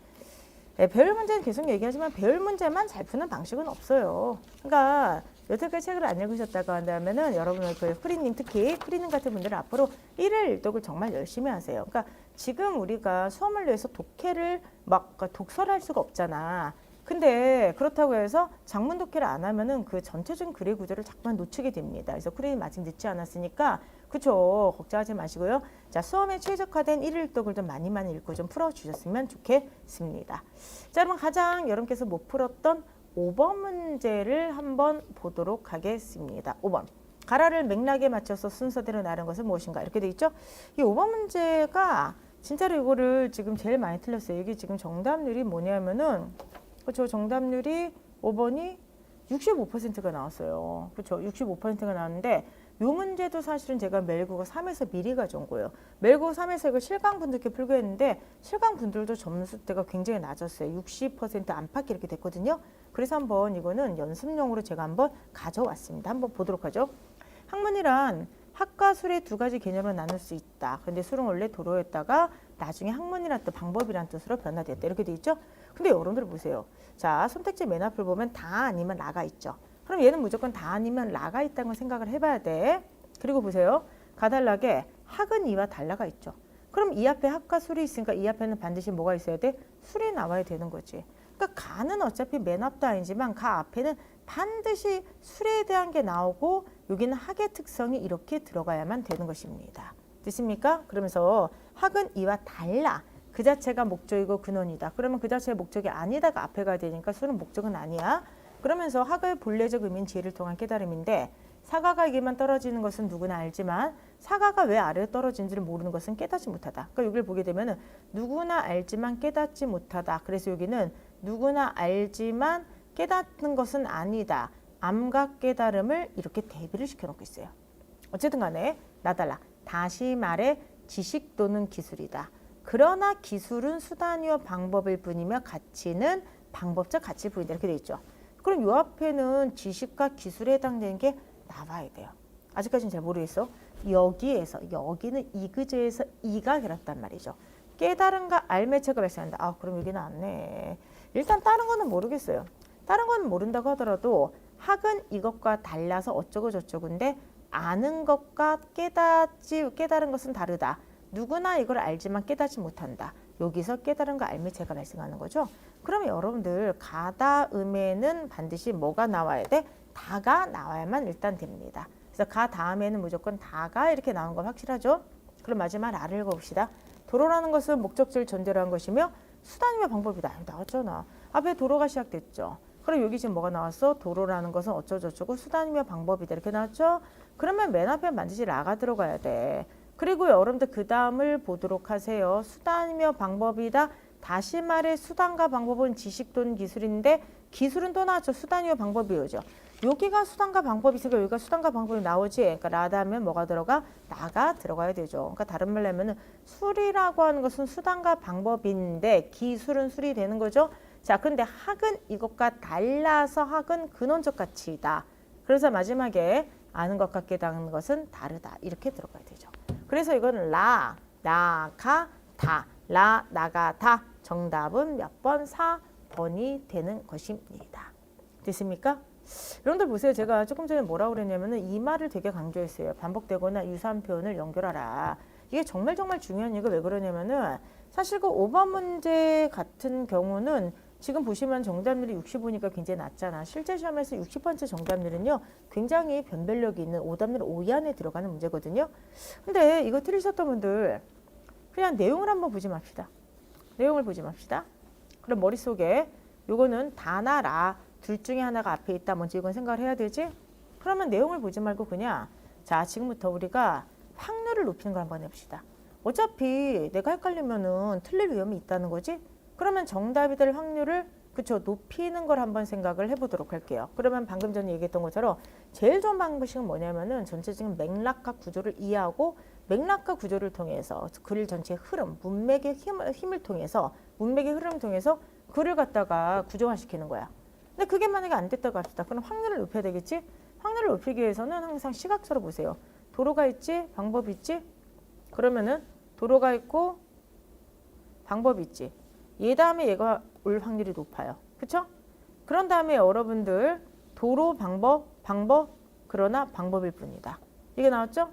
배열 문제는 계속 얘기하지만 배열 문제만 잘 푸는 방식은 없어요. 그러니까 여태까지 책을 안 읽으셨다고 한다면은 여러분의 그 쿠리님 특히 쿠리님 같은 분들은 앞으로 1일 1독을 정말 열심히 하세요. 그러니까 지금 우리가 수험을 위해서 독해를 막 독서를 할 수가 없잖아. 근데 그렇다고 해서 장문 독해를 안 하면은 그 전체적인 글의 구조를 자꾸만 놓치게 됩니다. 그래서 쿠리님 아직 늦지 않았으니까 그쵸 걱정하지 마시고요. 자 수험에 최적화된 1일 독을 좀 많이 읽고 좀 풀어주셨으면 좋겠습니다. 자 여러분 가장 여러분께서 못 풀었던 5번 문제를 한번 보도록 하겠습니다. 5번. 가라를 맥락에 맞춰서 순서대로 나른 것은 무엇인가 이렇게 돼 있죠. 이 5번 문제가 진짜로 이거를 지금 제일 많이 틀렸어요. 이게 지금 정답률이 뭐냐면은 그렇죠. 정답률이 5번이 65%가 나왔어요. 그렇죠? 65%가 나왔는데 요 문제도 사실은 제가 멜국어 3에서 미리 가져온 거예요. 멜국어 3에서 이거 실강 분들께 풀고 했는데 실강 분들도 점수대가 굉장히 낮았어요. 60% 안팎 이렇게 됐거든요. 그래서 한번 이거는 연습용으로 제가 한번 가져왔습니다. 한번 보도록 하죠. 학문이란 학과 술의 두 가지 개념으로 나눌 수 있다. 근데 술은 원래 도로였다가 나중에 학문이란 뜻, 방법이란 뜻으로 변화됐다. 이렇게 돼 있죠. 근데 여러분들 보세요. 자, 선택지 맨 앞을 보면 다 아니면 라가 있죠. 그럼 얘는 무조건 다 아니면 라가 있다는 걸 생각을 해봐야 돼. 그리고 보세요. 가달락에 학은 이와 달라가 있죠. 그럼 이 앞에 학과 술이 있으니까 이 앞에는 반드시 뭐가 있어야 돼? 술이 나와야 되는 거지. 그러니까 가는 어차피 맨 앞도 아니지만 가 앞에는 반드시 술에 대한 게 나오고 여기는 학의 특성이 이렇게 들어가야만 되는 것입니다. 됐습니까? 그러면서 학은 이와 달라. 그 자체가 목적이고 근원이다. 그러면 그 자체가 목적이 아니다가 앞에 가야 되니까 술은 목적은 아니야. 그러면서 학의 본래적 의미는 지혜를 통한 깨달음인데 사과가 이게만 떨어지는 것은 누구나 알지만 사과가 왜 아래에 떨어진지를 모르는 것은 깨닫지 못하다. 그러니까 여기를 보게 되면 누구나 알지만 깨닫지 못하다. 그래서 여기는 누구나 알지만 깨닫는 것은 아니다. 암각 깨달음을 이렇게 대비를 시켜놓고 있어요. 어쨌든 간에 나달라. 다시 말해 지식 또는 기술이다. 그러나 기술은 수단이요 방법일 뿐이며 가치는 방법적 가치 부인다. 이렇게 돼 있죠. 그럼 요 앞에는 지식과 기술에 해당되는 게 나와야 돼요. 아직까지는 잘 모르겠어. 여기에서 여기는 이그제에서 이가 결합단 말이죠. 깨달음과 알매체가 발생한다. 아 그럼 여기는 안 네. 일단 다른 거는 모르겠어요. 다른 건 모른다고 하더라도 학은 이것과 달라서 어쩌고 저쩌고인데 아는 것과 깨달은 것은 다르다. 누구나 이걸 알지만 깨닫지 못한다. 여기서 깨달음과 알매체가 발생하는 거죠. 그러면 여러분들 가다음에는 반드시 뭐가 나와야 돼? 다가 나와야만 일단 됩니다. 그래서 가 다음에는 무조건 다가 이렇게 나온 건 확실하죠? 그럼 마지막 라를 읽어봅시다. 도로라는 것은 목적지를 전제로 한 것이며 수단이며 방법이다. 나왔잖아. 앞에 도로가 시작됐죠. 그럼 여기 지금 뭐가 나왔어? 도로라는 것은 어쩌고저쩌고 수단이며 방법이다. 이렇게 나왔죠? 그러면 맨 앞에 반드시 라가 들어가야 돼. 그리고 여러분들 그 다음을 보도록 하세요. 수단이며 방법이다. 다시 말해 수단과 방법은 지식 또는 기술인데 기술은 또 나왔죠. 수단이며 방법이오죠. 여기가 수단과 방법이 있으니까 여기가 수단과 방법이 나오지. 그러니까 라다 하면 뭐가 들어가? 나가 들어가야 되죠. 그러니까 다른 말로 하면은 술이라고 하는 것은 수단과 방법인데 기술은 술이 되는 거죠. 자, 근데 학은 이것과 달라서 학은 근원적 가치이다. 그래서 마지막에 아는 것과 깨닫는 것은 다르다. 이렇게 들어가야 되죠. 그래서 이건 라, 나가, 다. 라, 나가, 다. 정답은 몇 번? 4번이 되는 것입니다. 됐습니까? 여러분들 보세요. 제가 조금 전에 뭐라고 그랬냐면은 이 말을 되게 강조했어요. 반복되거나 유사한 표현을 연결하라. 이게 정말 중요한 이유가 왜 그러냐면은 사실 그 5번 문제 같은 경우는 지금 보시면 정답률이 65니까 굉장히 낮잖아. 실제 시험에서 60번째 정답률은요. 굉장히 변별력이 있는 오답률 5위 안에 들어가는 문제거든요. 근데 이거 틀리셨던 분들 그냥 내용을 한번 보지 맙시다. 내용을 보지 맙시다. 그럼 머릿속에 요거는 다나 라 둘 중에 하나가 앞에 있다. 먼저 이건 생각을 해야 되지? 그러면 내용을 보지 말고 그냥 자 지금부터 우리가 확률을 높이는 걸 한번 해봅시다. 어차피 내가 헷갈리면은 틀릴 위험이 있다는 거지? 그러면 정답이 될 확률을 그쵸 높이는 걸 한번 생각을 해보도록 할게요. 그러면 방금 전에 얘기했던 것처럼 제일 좋은 방법은 뭐냐면은 전체적인 맥락과 구조를 이해하고 맥락과 구조를 통해서 글 전체의 흐름, 문맥의 힘을 통해서 문맥의 흐름을 통해서 글을 갖다가 구조화시키는 거야. 근데 그게 만약에 안 됐다고 합시다. 그럼 확률을 높여야 되겠지? 확률을 높이기 위해서는 항상 시각적으로 보세요. 도로가 있지? 방법이 있지? 그러면은 도로가 있고 방법이 있지. 얘 다음에 얘가 올 확률이 높아요. 그쵸? 그런 다음에 여러분들 도로 방법 그러나 방법일 뿐이다. 이게 나왔죠?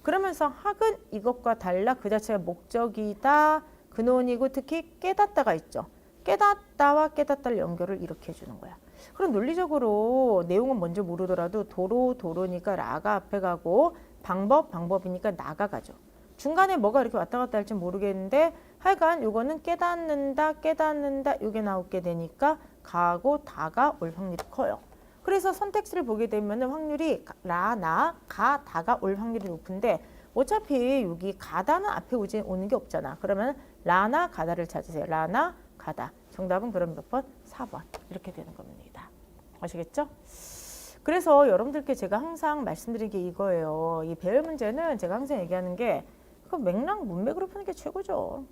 그러면서 학은 이것과 달라 그 자체가 목적이다. 근원이고 특히 깨닫다가 있죠. 깨닫다와 깨닫다를 연결을 이렇게 해주는 거야. 그럼 논리적으로 내용은 먼저 모르더라도 도로니까 라가 앞에 가고 방법이니까 나가 가죠. 중간에 뭐가 이렇게 왔다 갔다 할지 모르겠는데 하여간 요거는 깨닫는다 요게 나오게 되니까 가고 다가 올 확률이 커요. 그래서 선택지를 보게 되면 확률이 라, 나, 가, 다가 올 확률이 높은데 어차피 여기 가다는 앞에 오는 게 없잖아. 그러면 라나 가다를 찾으세요. 라나 가다. 정답은 그럼 몇 번? 4번. 이렇게 되는 겁니다. 아시겠죠? 그래서 여러분들께 제가 항상 말씀드린 게 이거예요. 이 배열 문제는 제가 항상 얘기하는 게 그 맥락 문맥으로 푸는 게 최고죠.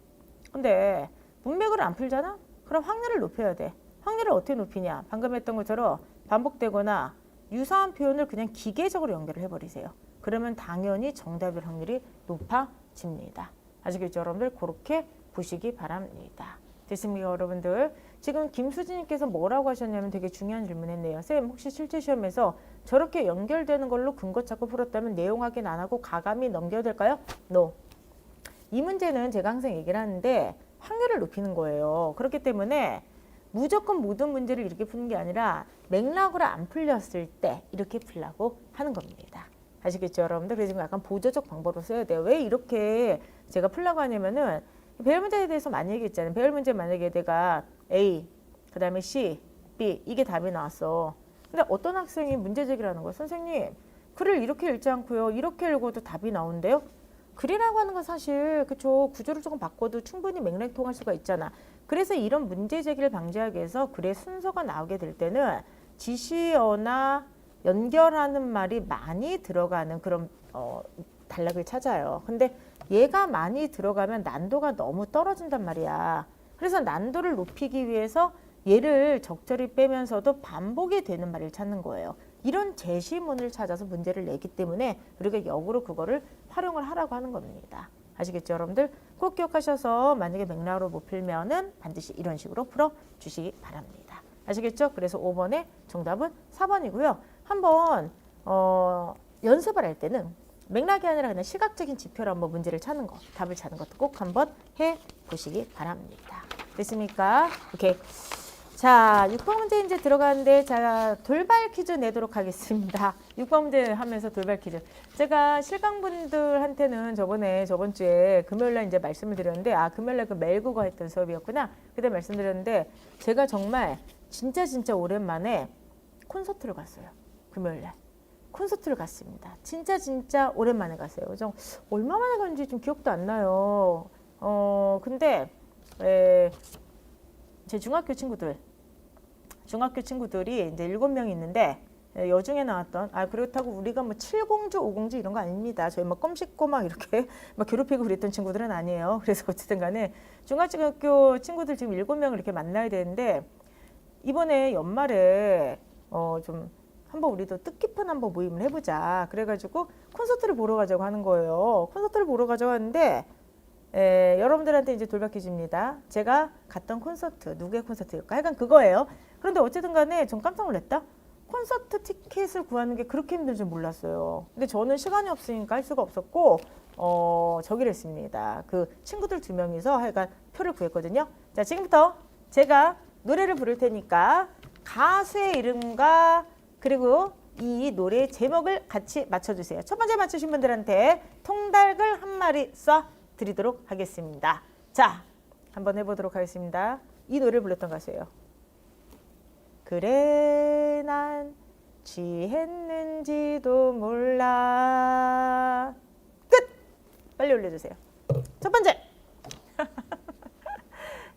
근데 문맥을 안 풀잖아? 그럼 확률을 높여야 돼. 확률을 어떻게 높이냐? 방금 했던 것처럼 반복되거나 유사한 표현을 그냥 기계적으로 연결을 해버리세요. 그러면 당연히 정답일 확률이 높아집니다. 아시겠죠, 여러분들? 그렇게 보시기 바랍니다. 됐습니까, 여러분들? 지금 김수진님께서 뭐라고 하셨냐면 되게 중요한 질문했네요. 선생님, 혹시 실제 시험에서 저렇게 연결되는 걸로 근거 찾고 풀었다면 내용 확인 안 하고 가감히 넘겨도 될까요? No. 이 문제는 제가 항상 얘기를 하는데 확률을 높이는 거예요. 그렇기 때문에 무조건 모든 문제를 이렇게 푸는 게 아니라 맥락으로 안 풀렸을 때 이렇게 풀라고 하는 겁니다. 아시겠죠, 여러분들? 그래서 약간 보조적 방법으로 써야 돼요. 왜 이렇게 제가 풀라고 하냐면은 배열 문제에 대해서 많이 얘기했잖아요. 배열 문제 만약에 내가 A, 그 다음에 C, B 이게 답이 나왔어. 근데 어떤 학생이 문제 제기를 하는 거야. 선생님, 글을 이렇게 읽지 않고요. 이렇게 읽어도 답이 나온대요. 글이라고 하는 건 사실 그쵸, 구조를 조금 바꿔도 충분히 맥락 통할 수가 있잖아. 그래서 이런 문제 제기를 방지하기 위해서 글의 순서가 나오게 될 때는 지시어나 연결하는 말이 많이 들어가는 그런 단락을 찾아요. 근데 얘가 많이 들어가면 난도가 너무 떨어진단 말이야. 그래서 난도를 높이기 위해서 얘를 적절히 빼면서도 반복이 되는 말을 찾는 거예요. 이런 제시문을 찾아서 문제를 내기 때문에 우리가 역으로 그거를 활용을 하라고 하는 겁니다. 아시겠죠, 여러분들? 꼭 기억하셔서 만약에 맥락으로 못 풀면은 반드시 이런 식으로 풀어주시기 바랍니다. 아시겠죠? 그래서 5번의 정답은 4번이고요. 한번 연습을 할 때는 맥락이 아니라 그냥 시각적인 지표로 한번 문제를 찾는 거, 답을 찾는 것도 꼭 한번 해보시기 바랍니다. 됐습니까? 오케이. 자, 6번 문제 이제 들어가는데 자, 돌발 퀴즈 내도록 하겠습니다. 6번 문제 하면서 돌발 퀴즈. 제가 실강분들한테는 저번 주에 금요일날 이제 말씀을 드렸는데 금요일날 그 멜국어 했던 수업이었구나. 그때 말씀드렸는데 제가 정말 진짜 오랜만에 콘서트를 갔어요. 금요일날. 콘서트를 갔습니다. 진짜 오랜만에 갔어요. 좀 얼마 만에 갔는지 좀 기억도 안 나요. 근데 제 중학교 친구들이 이제 7명이 있는데 여중에 나왔던 그렇다고 우리가 뭐 7공주, 5공주 이런 거 아닙니다. 저희 막 껌 씹고 막 이렇게 막 괴롭히고 그랬던 친구들은 아니에요. 그래서 어쨌든 간에 중학교 친구들 지금 7명을 이렇게 만나야 되는데 이번에 연말에 좀 한번 우리도 뜻깊은 한번 모임을 해보자. 그래가지고 콘서트를 보러 가자고 하는 거예요. 콘서트를 보러 가자고 하는데 여러분들한테 이제 돌발 퀴즈입니다. 제가 갔던 콘서트, 누구의 콘서트일까? 약간 그거예요. 그런데 어쨌든 간에 전 깜짝 놀랐다. 콘서트 티켓을 구하는 게 그렇게 힘들 줄 몰랐어요. 근데 저는 시간이 없으니까 할 수가 없었고 저기를 했습니다. 그 친구들 2명이서 하여간 표를 구했거든요. 자, 지금부터 제가 노래를 부를 테니까 가수의 이름과 그리고 이 노래 제목을 같이 맞춰주세요. 첫 번째 맞추신 분들한테 통닭을 한 마리 쏴 드리도록 하겠습니다. 자, 한번 해보도록 하겠습니다. 이 노래를 불렀던 가수예요. 그래 난 취했는지도 몰라. 끝! 빨리 올려주세요. 첫 번째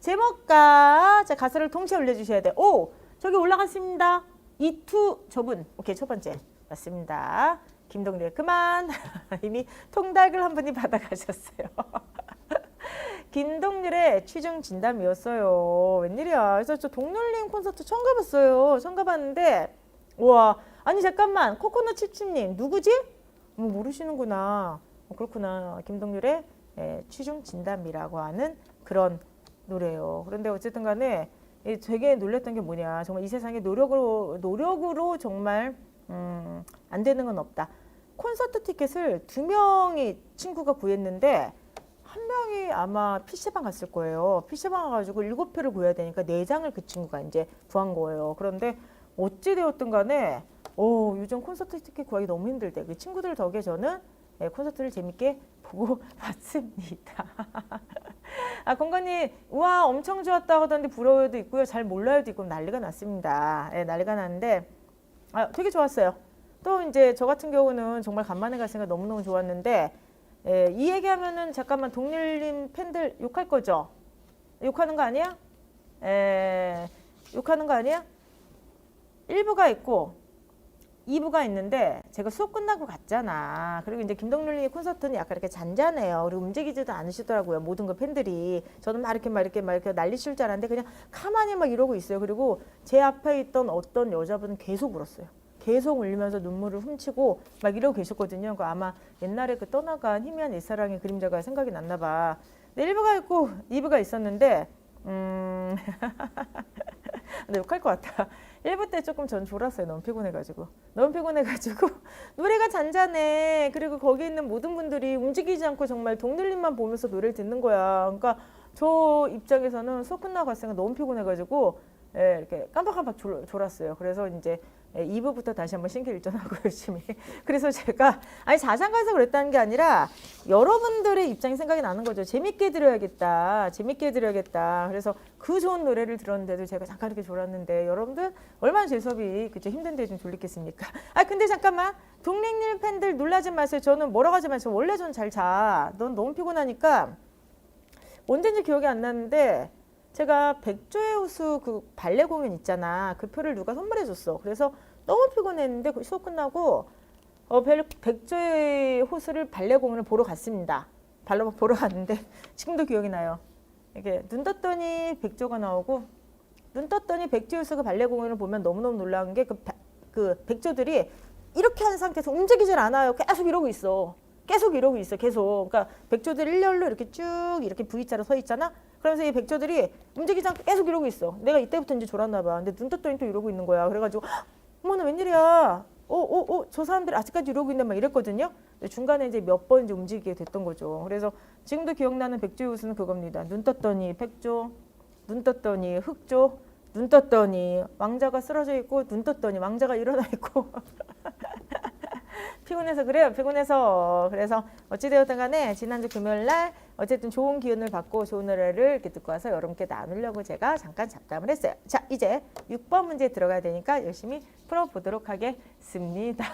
제목과 자, 가수를 동시에 올려주셔야 돼요. 오! 저기 올라갔습니다. 이투 저분. 오케이, 첫 번째 맞습니다. 김동률 그만. 이미 통닭을 한 분이 받아가셨어요. 김동률의 취중 진담이었어요. 웬일이야. 그래서 저 동률님 콘서트 처음 가봤어요. 처음 가봤는데 우와. 아니 잠깐만. 코코넛 칩칩님 누구지? 모르시는구나. 그렇구나. 김동률의 취중 진담이라고 하는 그런 노래예요. 그런데 어쨌든 간에 되게 놀랬던 게 뭐냐. 정말 이 세상에 노력으로 정말 안 되는 건 없다. 콘서트 티켓을 2명이 친구가 구했는데 한 명이 아마 PC방 갔을 거예요. PC방 가가지고 7표를 구해야 되니까 4장을 그 친구가 이제 구한 거예요. 그런데 어찌되었든 간에 요즘 콘서트 티켓 구하기 너무 힘들대. 그 친구들 덕에 저는 콘서트를 재밌게 보고 왔습니다. 건건님 우와 엄청 좋았다고 하던데 부러워도 있고요. 잘 몰라요도 있고 난리가 났습니다. 난리가 났는데 되게 좋았어요. 또 이제 저 같은 경우는 정말 간만에 갔으니까 너무너무 좋았는데 이 얘기하면은 잠깐만 동률님 팬들 욕할 거죠? 욕하는 거 아니야? 욕하는 거 아니야? 1부가 있고 2부가 있는데 제가 수업 끝나고 갔잖아. 그리고 이제 김동률님 콘서트는 약간 이렇게 잔잔해요. 그리고 움직이지도 않으시더라고요. 모든 그 팬들이. 저는 막 이렇게 난리칠 줄 알았는데 그냥 가만히 막 이러고 있어요. 그리고 제 앞에 있던 어떤 여자분은 계속 울었어요. 계속 울면서 눈물을 훔치고 막 이러고 계셨거든요. 그 아마 옛날에 그 떠나간 희미한 옛사랑의 그림자가 생각이 났나 봐. 근데 1부가 있고 2부가 있었는데 근데 욕할 것 같아. 1부 때 조금 전 졸았어요. 너무 피곤해가지고. 노래가 잔잔해. 그리고 거기 있는 모든 분들이 움직이지 않고 정말 동률님만 보면서 노래를 듣는 거야. 그러니까 저 입장에서는 수업 끝나고 갔으니까 너무 피곤해가지고 예, 이렇게 깜빡깜빡 졸았어요. 그래서 이제 2부부터 다시 한번 신경일전하고 열심히. 그래서 제가 아니 자장가에서 그랬다는 게 아니라 여러분들의 입장이 생각이 나는 거죠. 재밌게 들어야겠다. 재밌게 들어야겠다. 그래서 그 좋은 노래를 들었는데도 제가 잠깐 이렇게 졸았는데 여러분들 얼마나 제 수업이 그죠 힘든데 좀 졸리겠습니까? 아 근데 잠깐만 동생님 팬들 놀라지 마세요. 저는 뭐라고 하지 마세요. 원래 전 잘 자. 넌 너무 피곤하니까 언제인지 기억이 안 나는데 제가 백조의 호수 그 발레 공연 있잖아. 그 표를 누가 선물해 줬어. 그래서 너무 피곤했는데 수업 끝나고 백조의 호수를 발레 공연을 보러 갔습니다. 보러 갔는데 지금도 기억이 나요. 이게 눈 떴더니 백조가 나오고 눈 떴더니 백조의 호수 그 발레 공연을 보면 너무너무 놀라운 게 그 백조들이 이렇게 한 상태에서 움직이질 않아요. 계속 이러고 있어. 계속. 그러니까 백조들 일렬로 이렇게 쭉 이렇게 V자로 서 있잖아. 그러면서 이 백조들이 움직이지 않고 계속 이러고 있어. 내가 이때부터 이제 졸았나 봐. 근데 눈 떴더니 또 이러고 있는 거야. 그래가지고 어머나 웬일이야. 저 사람들이 아직까지 이러고 있네 막 이랬거든요. 근데 중간에 이제 몇 번 이제 움직이게 됐던 거죠. 그래서 지금도 기억나는 백조의 호수는 그겁니다. 눈 떴더니 백조, 눈 떴더니 흑조, 눈 떴더니 왕자가 쓰러져 있고 눈 떴더니 왕자가 일어나 있고 피곤해서 그래요. 그래서 어찌되었든 간에 지난주 금요일날 어쨌든 좋은 기운을 받고 좋은 노래를 이렇게 듣고 와서 여러분께 나누려고 제가 잠깐 잡담을 했어요. 자 이제 6번 문제 들어가야 되니까 열심히 풀어보도록 하겠습니다.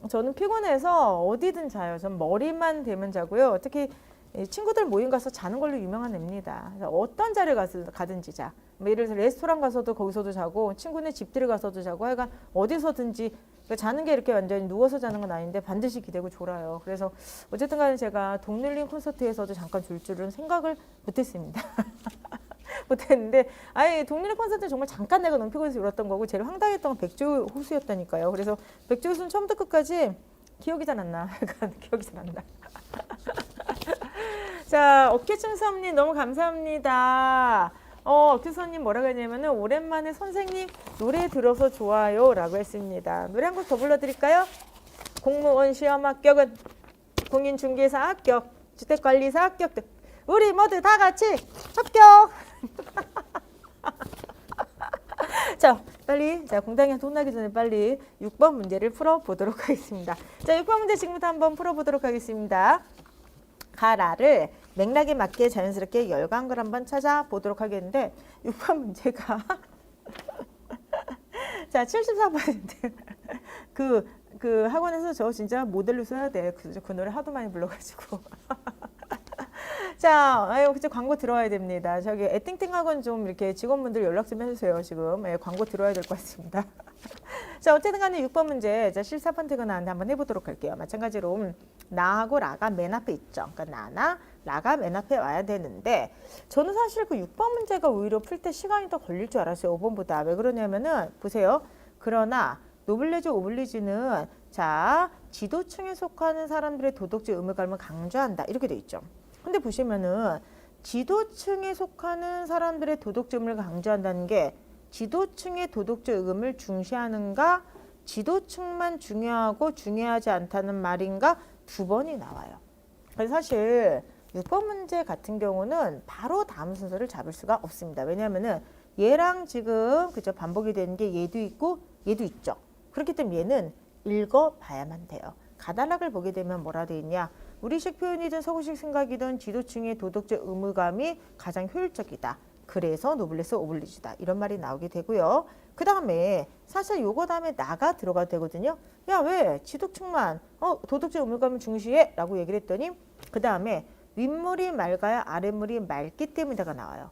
저는 피곤해서 어디든 자요. 전 머리만 대면 자고요. 특히 친구들 모임 가서 자는 걸로 유명한 애입니다. 어떤 자리에 가든지 자. 뭐 예를 들어서 레스토랑 가서도 거기서도 자고 친구네 집들이 가서도 자고 하여간 어디서든지 그러니까 자는 게 이렇게 완전히 누워서 자는 건 아닌데 반드시 기대고 졸아요. 그래서 어쨌든 간에 제가 동률님 콘서트에서도 잠깐 졸 줄은 생각을 못했습니다. 못했는데 아예 동률님 콘서트는 정말 잠깐 내가 너무 피곤해서 졸았던 거고 제일 황당했던 건 백조 호수였다니까요. 그래서 백조 호수는 처음부터 끝까지 기억이 잘 안 나. 기억이 잘 안 나. 자, 어깨춤사님 너무 감사합니다. 어깨춤사님 뭐라고 했냐면은 오랜만에 선생님 노래 들어서 좋아요 라고 했습니다. 노래 한 곡 더 불러드릴까요? 공무원 시험 합격은 공인중개사 합격, 주택관리사 합격 등 우리 모두 다 같이 합격. 자, 빨리 공당이 돈 나기 전에 빨리 6번 문제를 풀어보도록 하겠습니다. 자, 6번 문제 지금부터 한번 풀어보도록 하겠습니다. 가라를 맥락에 맞게 자연스럽게 열광글 한번 찾아보도록 하겠는데 6번 문제가 자 74% 그 학원에서 저 진짜 모델로 써야 돼. 그 노래 하도 많이 불러가지고 자, 그쵸, 광고 들어와야 됩니다. 저기 애팅팅 학원 좀 이렇게 직원분들 연락 좀 해주세요. 지금 광고 들어와야 될 것 같습니다. 자, 어쨌든 간에 6번 문제, 자, 실사 번트가 나왔는데 한번 해보도록 할게요. 마찬가지로 나하고 라가 맨 앞에 있죠. 그러니까 나나 라가 맨 앞에 와야 되는데 저는 사실 그 6번 문제가 오히려 풀 때 시간이 더 걸릴 줄 알았어요. 5번보다. 왜 그러냐면은 보세요. 그러나 노블레즈 오블리주는 자, 지도층에 속하는 사람들의 도덕적 의무감을 강조한다. 이렇게 돼 있죠. 근데 보시면은 지도층에 속하는 사람들의 도덕적 의무를 강조한다는 게 지도층의 도덕적 의무를 중시하는가 지도층만 중요하고 중요하지 않다는 말인가 두 번이 나와요. 그래서 사실 6번 문제 같은 경우는 바로 다음 순서를 잡을 수가 없습니다. 왜냐하면은 얘랑 지금 그죠 반복이 되는 게 얘도 있고 얘도 있죠. 그렇기 때문에 얘는 읽어봐야만 돼요. 가다락을 보게 되면 뭐라 되어 있냐. 우리식 표현이든 서구식 생각이든 지도층의 도덕적 의무감이 가장 효율적이다. 그래서 노블레스 오블리주다. 이런 말이 나오게 되고요. 그 다음에 사실 요거 다음에 나가 들어가야 되거든요. 야, 왜 지도층만 도덕적 의무감을 중시해? 라고 얘기를 했더니 그 다음에 윗물이 맑아야 아랫물이 맑기 때문이다가 나와요.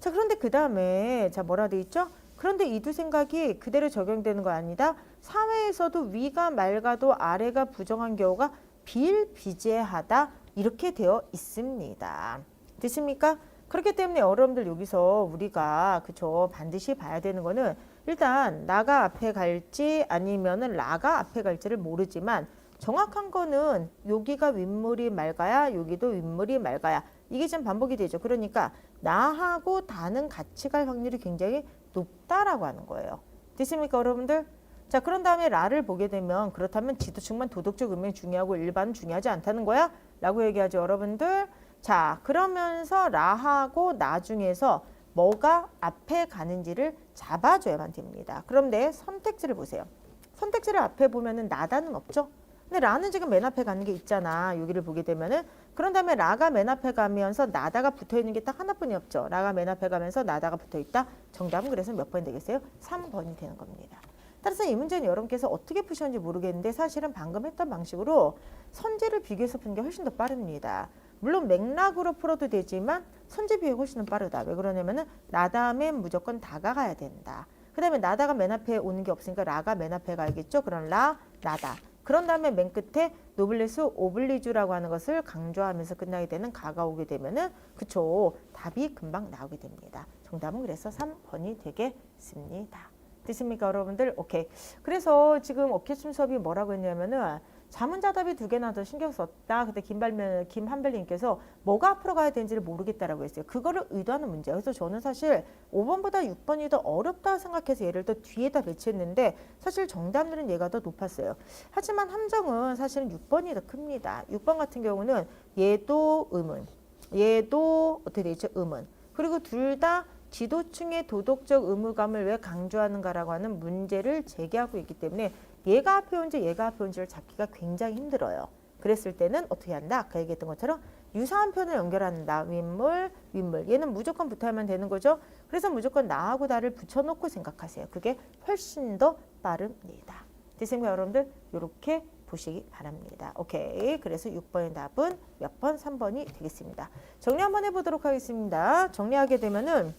자, 그런데 그 다음에 자 뭐라 돼 있죠? 그런데 이 두 생각이 그대로 적용되는 거 아니다. 사회에서도 위가 맑아도 아래가 부정한 경우가 비일비재하다 이렇게 되어 있습니다. 됐습니까? 그렇기 때문에 여러분들 여기서 우리가 그쵸 반드시 봐야 되는 거는 일단 나가 앞에 갈지 아니면은 라가 앞에 갈지를 모르지만 정확한 거는 여기가 윗물이 맑아야 여기도 윗물이 맑아야 이게 지금 반복이 되죠. 그러니까 나하고 다는 같이 갈 확률이 굉장히 높다라고 하는 거예요. 됐습니까 여러분들? 자 그런 다음에 라를 보게 되면 그렇다면 지도층만 도덕적 의미가 중요하고 일반은 중요하지 않다는 거야? 라고 얘기하죠 여러분들. 자 그러면서 라하고 나 중에서 뭐가 앞에 가는지를 잡아줘야만 됩니다. 그런데 선택지를 보세요. 선택지를 앞에 보면은 나다는 없죠? 근데 라는 지금 맨 앞에 가는 게 있잖아. 여기를 보게 되면은 그런 다음에 라가 맨 앞에 가면서 나다가 붙어 있는 게 딱 하나뿐이 없죠. 라가 맨 앞에 가면서 나다가 붙어 있다. 정답은 그래서 몇 번이 되겠어요? 3번이 되는 겁니다. 따라서 이 문제는 여러분께서 어떻게 푸셨는지 모르겠는데 사실은 방금 했던 방식으로 선지를 비교해서 푸는 게 훨씬 더 빠릅니다. 물론 맥락으로 풀어도 되지만 선지 비교가 훨씬 더 빠르다. 왜 그러냐면은 나 다음에 무조건 다가가야 된다. 그 다음에 나다가 맨 앞에 오는 게 없으니까 라가 맨 앞에 가야겠죠. 그럼 라, 나다. 그런 다음에 맨 끝에 노블레스 오블리주라고 하는 것을 강조하면서 끝나게 되는 가가 오게 되면은 그쵸 답이 금방 나오게 됩니다. 정답은 그래서 3번이 되겠습니다. 됐습니까 여러분들? 오케이. 그래서 지금 어깨춤 수업이 뭐라고 했냐면은 자문자답이 2개나 더 신경 썼다. 그때 김한별님께서 뭐가 앞으로 가야 되는지를 모르겠다라고 했어요. 그거를 의도하는 문제예요. 그래서 저는 사실 5번보다 6번이 더 어렵다 생각해서 얘를 더 뒤에다 배치했는데 사실 정답률은 얘가 더 높았어요. 하지만 함정은 사실은 6번이 더 큽니다. 6번 같은 경우는 얘도 의문, 얘도 어떻게 되죠? 의문. 그리고 둘 다 지도층의 도덕적 의무감을 왜 강조하는가라고 하는 문제를 제기하고 있기 때문에 얘가 앞에 온지 얘가 앞에 온지를 잡기가 굉장히 힘들어요. 그랬을 때는 어떻게 한다? 아까 얘기했던 것처럼 유사한 편을 연결한다. 윗물, 윗물. 얘는 무조건 붙어야만 되는 거죠. 그래서 무조건 나하고 나를 붙여놓고 생각하세요. 그게 훨씬 더 빠릅니다. 됐습니까 여러분들? 이렇게 보시기 바랍니다. 오케이. 그래서 6번의 답은 몇 번? 3번이 되겠습니다. 정리 한번 해보도록 하겠습니다. 정리하게 되면은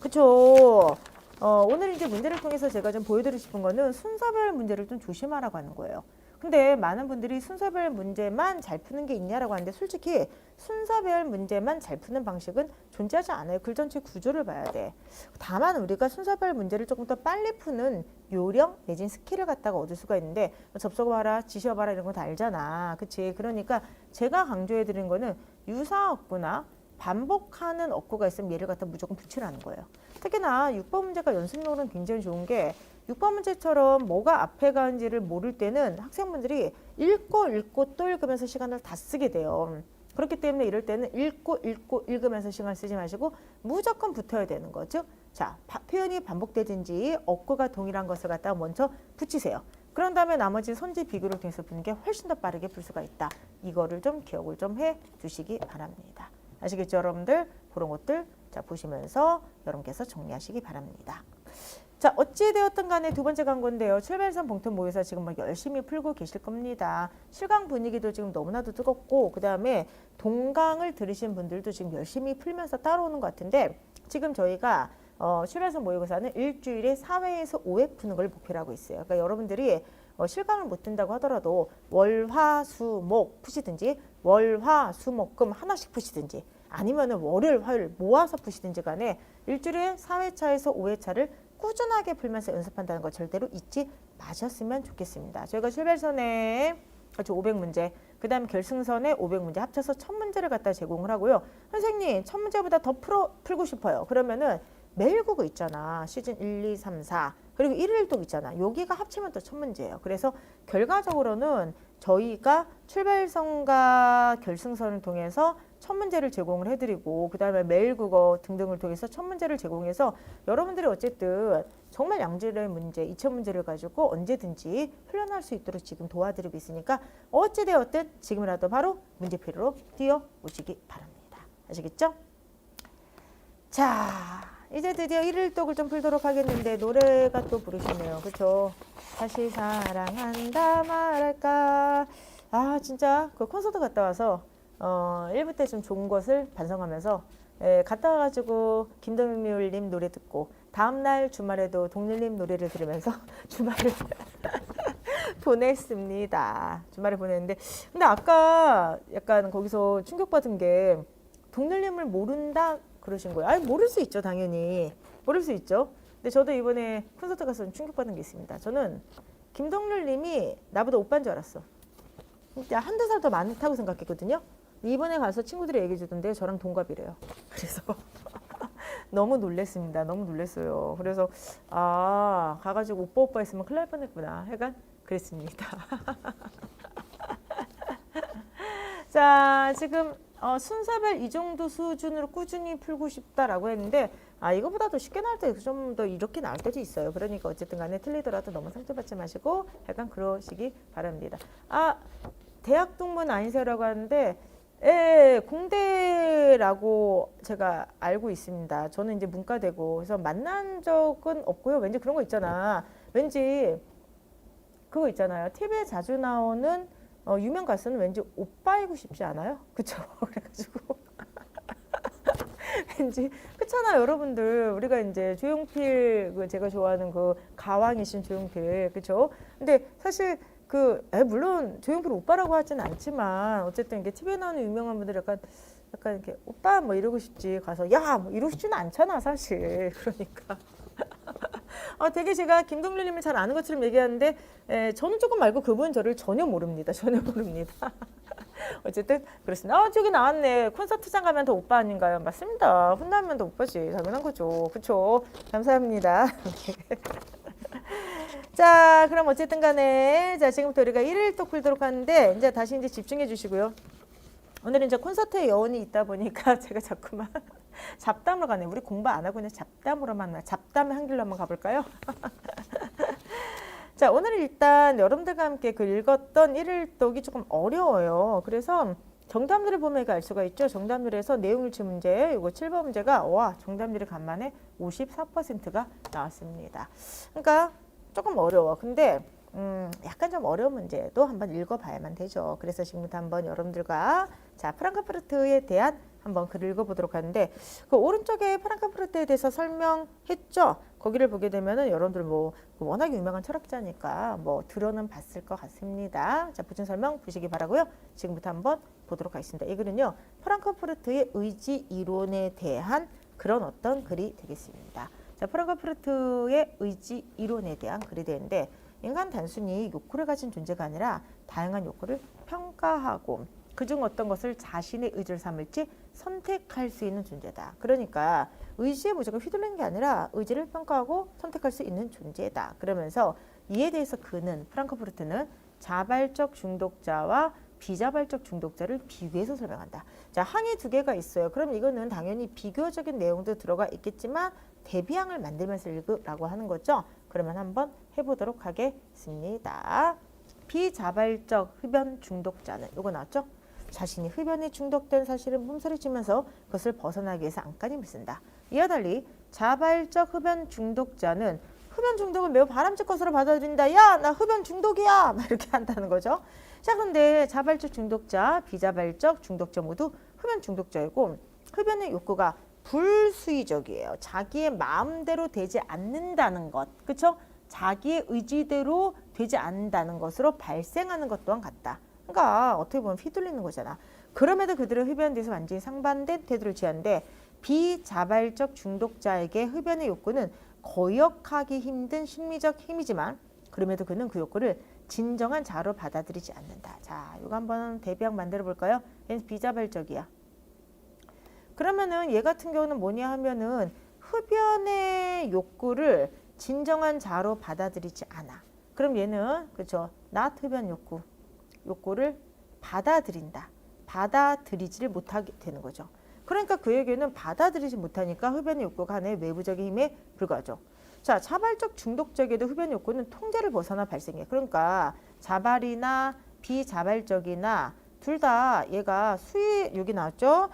그쵸. 오늘 이제 문제를 통해서 제가 좀 보여드리고 싶은 거는 순서별 문제를 좀 조심하라고 하는 거예요. 근데 많은 분들이 순서별 문제만 잘 푸는 게 있냐라고 하는데 솔직히 순서별 문제만 잘 푸는 방식은 존재하지 않아요. 글 전체 구조를 봐야 돼. 다만 우리가 순서별 문제를 조금 더 빨리 푸는 요령 내진 스킬을 갖다가 얻을 수가 있는데 접속해봐라, 지시해봐라 이런 거 다 알잖아. 그치? 그러니까 제가 강조해 드린 거는 유사어구나 반복하는 어구가 있으면 얘를 갖다 무조건 붙이라는 거예요. 특히나 6번 문제가 연습용으로는 굉장히 좋은 게 6번 문제처럼 뭐가 앞에 가는지를 모를 때는 학생분들이 읽고 또 읽으면서 시간을 다 쓰게 돼요. 그렇기 때문에 이럴 때는 읽고 읽으면서 시간 쓰지 마시고 무조건 붙어야 되는 거죠. 자, 표현이 반복되든지 어구가 동일한 것을 갖다가 먼저 붙이세요. 그런 다음에 나머지 선지 비교를 통해서 푸는 게 훨씬 더 빠르게 풀 수가 있다. 이거를 좀 기억을 좀 해 두시기 바랍니다. 아시겠죠 여러분들? 그런 것들 자 보시면서 여러분께서 정리하시기 바랍니다. 자 어찌되었든 간에 두 번째 광고인데요. 출발선 봉투 모의사 지금 막 열심히 풀고 계실 겁니다. 실강 분위기도 지금 너무나도 뜨겁고 그 다음에 동강을 들으신 분들도 지금 열심히 풀면서 따라오는 것 같은데 지금 저희가 출발선 모의고사는 일주일에 4회에서 5회 푸는 걸 목표로 하고 있어요. 그러니까 여러분들이 실강을 못 든다고 하더라도 월, 화, 수, 목 푸시든지 월, 화, 수, 목, 금 하나씩 푸시든지 아니면은 월요일, 화요일 모아서 푸시든지 간에 일주일에 4회차에서 5회차를 꾸준하게 풀면서 연습한다는 거 절대로 잊지 마셨으면 좋겠습니다. 저희가 출발선에 500문제, 그 다음 결승선에 500문제 합쳐서 1000문제를 갖다 제공을 하고요. 선생님, 1000문제보다 더 풀고 싶어요. 그러면은 매일 국어 있잖아. 시즌 1, 2, 3, 4. 그리고 일요일도 있잖아. 여기가 합치면 또 1000문제예요. 그래서 결과적으로는 저희가 출발선과 결승선을 통해서 1000문제를 제공을 해드리고 그 다음에 매일 국어 등등을 통해서 1000문제를 제공해서 여러분들이 어쨌든 정말 양질의 문제, 2000문제를 가지고 언제든지 훈련할 수 있도록 지금 도와드리고 있으니까 어찌되었든 지금이라도 바로 문제표로 뛰어오시기 바랍니다. 아시겠죠? 자, 이제 드디어 일일독을 좀 풀도록 하겠는데 노래가 또 부르시네요. 그렇죠? 다시 사랑한다 말할까. 아 진짜 그 콘서트 갔다 와서 1부 때 좀 좋은 것을 반성하면서 갔다 와가지고 김동률님 노래 듣고 다음날 주말에도 동률님 노래를 들으면서 주말을 보냈습니다. 주말에 보냈는데 근데 아까 약간 거기서 충격받은 게 동률님을 모른다 그러신 거예요. 아니 모를 수 있죠. 당연히 모를 수 있죠. 근데 저도 이번에 콘서트 가서 충격받은 게 있습니다. 저는 김동률님이 나보다 오빠인 줄 알았어. 진짜 한두 살 더 많다고 생각했거든요. 이번에 가서 친구들이 얘기해 주던데 저랑 동갑이래요. 그래서 너무 놀랬습니다. 너무 놀랬어요. 그래서 아 가가지고 오빠 했으면 큰일 날 뻔했구나. 약간 그랬습니다. 자 지금 순서별 이 정도 수준으로 꾸준히 풀고 싶다라고 했는데 이거보다 더 쉽게 나올 때 좀 더 이렇게 나올 때도 있어요. 그러니까 어쨌든 간에 틀리더라도 너무 상처받지 마시고 약간 그러시기 바랍니다. 대학 동문 아니세요라고 하는데 공대라고 제가 알고 있습니다. 저는 이제 문과대고 그래서 만난 적은 없고요. 왠지 그런 거 있잖아. 왠지 그거 있잖아요. TV에 자주 나오는 유명 가수는 왠지 오빠이고 싶지 않아요? 그쵸? 그래가지고 왠지 그렇잖아요, 여러분들. 우리가 이제 조용필 제가 좋아하는 그 가왕이신 조용필 그쵸? 근데 사실 물론 조용필 오빠라고 하진 않지만 어쨌든 이게 TV에 나오는 유명한 분들 약간 이렇게 오빠 뭐 이러고 싶지 가서 야 뭐 이러고 싶지는 않잖아 사실. 그러니까 되게 제가 김동률님을 잘 아는 것처럼 얘기하는데 저는 조금 말고 그분은 저를 전혀 모릅니다. 전혀 모릅니다. 어쨌든 그렇습니다. 저기 나왔네. 콘서트장 가면 더 오빠 아닌가요? 맞습니다. 혼나면 더 오빠지. 당연한 거죠. 그렇죠. 감사합니다. 자, 그럼 어쨌든 간에 자 지금부터 우리가 일일 또 풀도록 하는데 이제 다시 이제 집중해 주시고요. 오늘은 이제 콘서트에 여운이 있다 보니까 제가 자꾸만 잡담으로 가네. 우리 공부 안 하고 그냥 잡담으로만 잡담의 한길로 한번 가볼까요? 자, 오늘은 일단 여러분들과 함께 읽었던 일일독이 조금 어려워요. 그래서 정답률을 보면 알 수가 있죠. 정답률에서 내용일치 문제, 이거 7번 문제가 정답률이 간만에 54%가 나왔습니다. 그러니까 조금 어려워. 근데 약간 좀 어려운 문제도 한번 읽어봐야만 되죠. 그래서 지금부터 한번 여러분들과 프랑크푸르트에 대한 한번 글을 읽어보도록 하는데 그 오른쪽에 프랑크푸르트에 대해서 설명했죠. 거기를 보게 되면은 여러분들 워낙 유명한 철학자니까 들어는 봤을 것 같습니다. 자, 보충 설명 보시기 바라고요. 지금부터 한번 보도록 하겠습니다. 이 글은요, 프랑크푸르트의 의지 이론에 대한 그런 어떤 글이 되겠습니다. 자, 프랑크푸르트의 의지 이론에 대한 글이 되는데 인간 단순히 욕구를 가진 존재가 아니라 다양한 욕구를 평가하고 그중 어떤 것을 자신의 의지를 삼을지 선택할 수 있는 존재다. 그러니까 의지에 무조건 휘둘리는 게 아니라 의지를 평가하고 선택할 수 있는 존재다. 그러면서 이에 대해서 프랑크푸르트는 자발적 중독자와 비자발적 중독자를 비교해서 설명한다. 자, 항이 두 개가 있어요. 그럼 이거는 당연히 비교적인 내용도 들어가 있겠지만 대비항을 만들면서 읽으라고 하는 거죠. 그러면 한번 해보도록 하겠습니다. 비자발적 흡연 중독자는 이거 나왔죠? 자신이 흡연에 중독된 사실을 몸서리치면서 그것을 벗어나기 위해서 안간힘을 쓴다. 이와 달리 자발적 흡연 중독자는 흡연 중독을 매우 바람직 것으로 받아들인다. 야, 나 흡연 중독이야. 막 이렇게 한다는 거죠. 자, 그런데 자발적 중독자, 비자발적 중독자 모두 흡연 중독자이고 흡연의 욕구가 불수의적이에요. 자기의 마음대로 되지 않는다는 것. 그렇죠? 자기의 의지대로 되지 않는다는 것으로 발생하는 것 또한 같다. 그러니까 어떻게 보면 휘둘리는 거잖아. 그럼에도 그들은 흡연에 대해서 완전히 상반된 태도를 취하는데 비자발적 중독자에게 흡연의 욕구는 거역하기 힘든 심리적 힘이지만 그럼에도 그는 그 욕구를 진정한 자로 받아들이지 않는다. 자, 이거 한번 대비항 만들어 볼까요? 얘는 비자발적이야. 그러면은 얘 같은 경우는 뭐냐 하면은 흡연의 욕구를 진정한 자로 받아들이지 않아. 그럼 얘는 그렇죠. not 흡연 욕구를 받아들인다. 받아들이지를 못하게 되는 거죠. 그러니까 그에게는 받아들이지 못하니까 흡연의 욕구가 하나의 외부적인 힘에 불과하죠. 자, 자발적 중독적에도 흡연 욕구는 통제를 벗어나 발생해. 그러니까 자발이나 비자발적이나 둘 다 얘가 여기 나왔죠?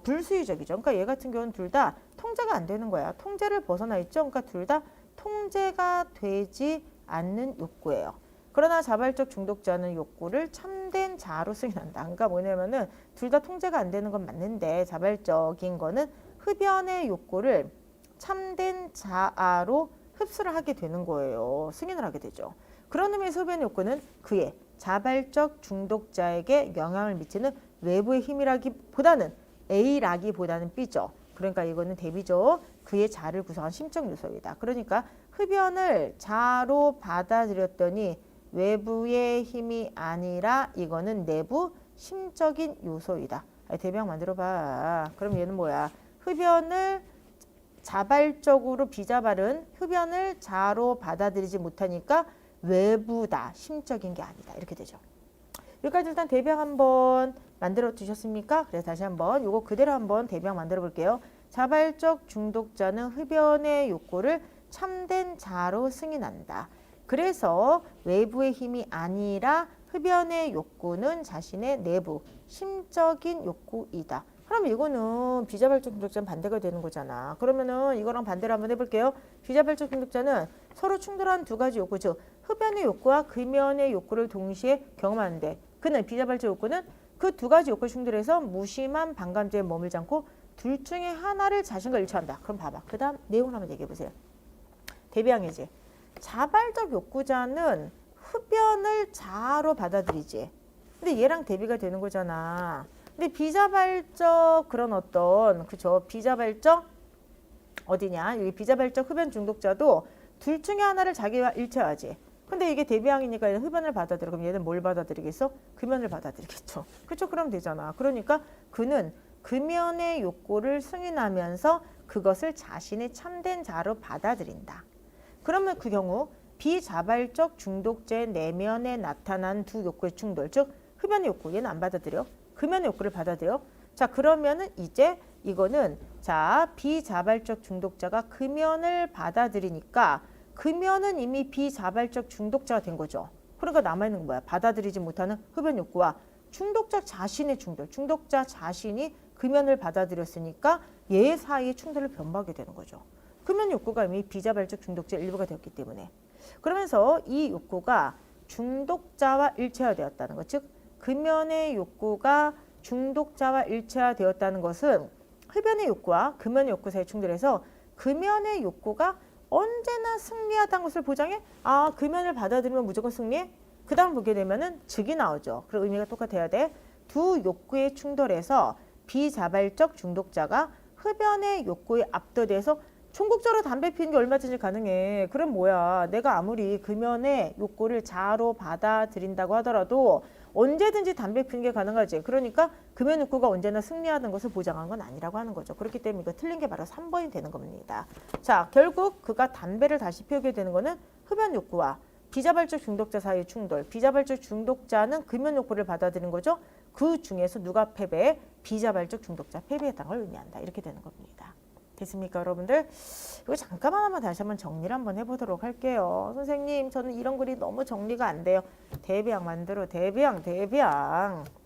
불수의적이죠. 그러니까 얘 같은 경우는 둘 다 통제가 안 되는 거야. 통제를 벗어나 있죠. 그러니까 둘 다 통제가 되지 않는 욕구예요. 그러나 자발적 중독자는 욕구를 참된 자로 승인한다. 그러니까 뭐냐면은 둘 다 통제가 안 되는 건 맞는데 자발적인 거는 흡연의 욕구를 참된 자아로 흡수를 하게 되는 거예요. 승인을 하게 되죠. 그런 의미에서 흡연의 욕구는 그의 자발적 중독자에게 영향을 미치는 외부의 힘이라기보다는 A라기보다는 B죠. 그러니까 이거는 대비죠. 그의 자를 구성한 심적 요소이다. 그러니까 흡연을 자로 받아들였더니 외부의 힘이 아니라 이거는 내부 심적인 요소이다. 대비양 만들어봐. 그럼 얘는 뭐야? 흡연을 자발적으로 비자발은 흡연을 자로 받아들이지 못하니까 외부다. 심적인 게 아니다. 이렇게 되죠. 여기까지 일단 대비양 한번 만들어 두셨습니까? 그래서 다시 한번 요거 그대로 한번 대비양 만들어 볼게요. 자발적 중독자는 흡연의 욕구를 참된 자로 승인한다. 그래서 외부의 힘이 아니라 흡연의 욕구는 자신의 내부 심적인 욕구이다. 그럼 이거는 비자발적 중독자는 반대가 되는 거잖아. 그러면은 이거랑 반대로 한번 해볼게요. 비자발적 중독자는 서로 충돌한 두 가지 욕구, 즉 흡연의 욕구와 금연의 욕구를 동시에 경험하는데 그는 비자발적 욕구는 그 두 가지 욕구 충돌해서 무심한 반감제에 머물지 않고 둘 중에 하나를 자신과 일치한다. 그럼 봐봐. 그 다음 내용을 한번 얘기해 보세요. 대비항이지. 자발적 욕구자는 흡연을 자로 받아들이지. 근데 얘랑 대비가 되는 거잖아. 근데 비자발적 그런 어떤 그죠? 비자발적 어디냐? 여기 비자발적 흡연 중독자도 둘 중에 하나를 자기와 일치하지. 근데 이게 대비항이니까 얘는 흡연을 받아들여. 그럼 얘는 뭘 받아들이겠어? 금연을 받아들이겠죠. 그렇죠? 그럼 되잖아. 그러니까 그는 금연의 욕구를 승인하면서 그것을 자신의 참된 자로 받아들인다. 그러면 그 경우 비자발적 중독자의 내면에 나타난 두 욕구의 충돌, 즉 흡연의 욕구, 얘는 안 받아들여. 금연의 욕구를 받아들여. 자, 그러면은 이제 이거는 자 비자발적 중독자가 금연을 받아들이니까 금연은 이미 비자발적 중독자가 된 거죠. 그러니까 남아있는 건 뭐야? 받아들이지 못하는 흡연 욕구와 중독자 자신의 충돌, 중독자 자신이 금연을 받아들였으니까 얘 사이의 충돌을 변하게 되는 거죠. 금연 욕구가 이미 비자발적 중독자의 일부가 되었기 때문에. 그러면서 이 욕구가 중독자와 일체화되었다는 것, 즉 금연의 욕구가 중독자와 일체화되었다는 것은 흡연의 욕구와 금연의 욕구 사이의 충돌에서 금연의 욕구가 언제나 승리하다는 것을 보장해? 아, 금연을 받아들이면 무조건 승리해? 그 다음 보게 되면은 즉이 나오죠. 그리고 의미가 똑같아야 돼. 두 욕구의 충돌에서 비자발적 중독자가 흡연의 욕구에 압도돼서 총국적으로 담배 피우는 게 얼마든지 가능해. 그럼 뭐야? 내가 아무리 금연의 욕구를 자로 받아들인다고 하더라도 언제든지 담배 피우는 게 가능하지. 그러니까 금연 욕구가 언제나 승리하는 것을 보장한 건 아니라고 하는 거죠. 그렇기 때문에 이거 틀린 게 바로 3번이 되는 겁니다. 자, 결국 그가 담배를 다시 피우게 되는 거는 흡연 욕구와 비자발적 중독자 사이의 충돌. 비자발적 중독자는 금연 욕구를 받아들인 거죠. 그 중에서 누가 패배? 비자발적 중독자 패배했다는 걸 의미한다. 이렇게 되는 겁니다. 됐습니까, 여러분들? 이거 잠깐만 한번 다시 한번 정리를 한번 해보도록 할게요. 선생님, 저는 이런 글이 너무 정리가 안 돼요. 대비항 만들어. 대비항.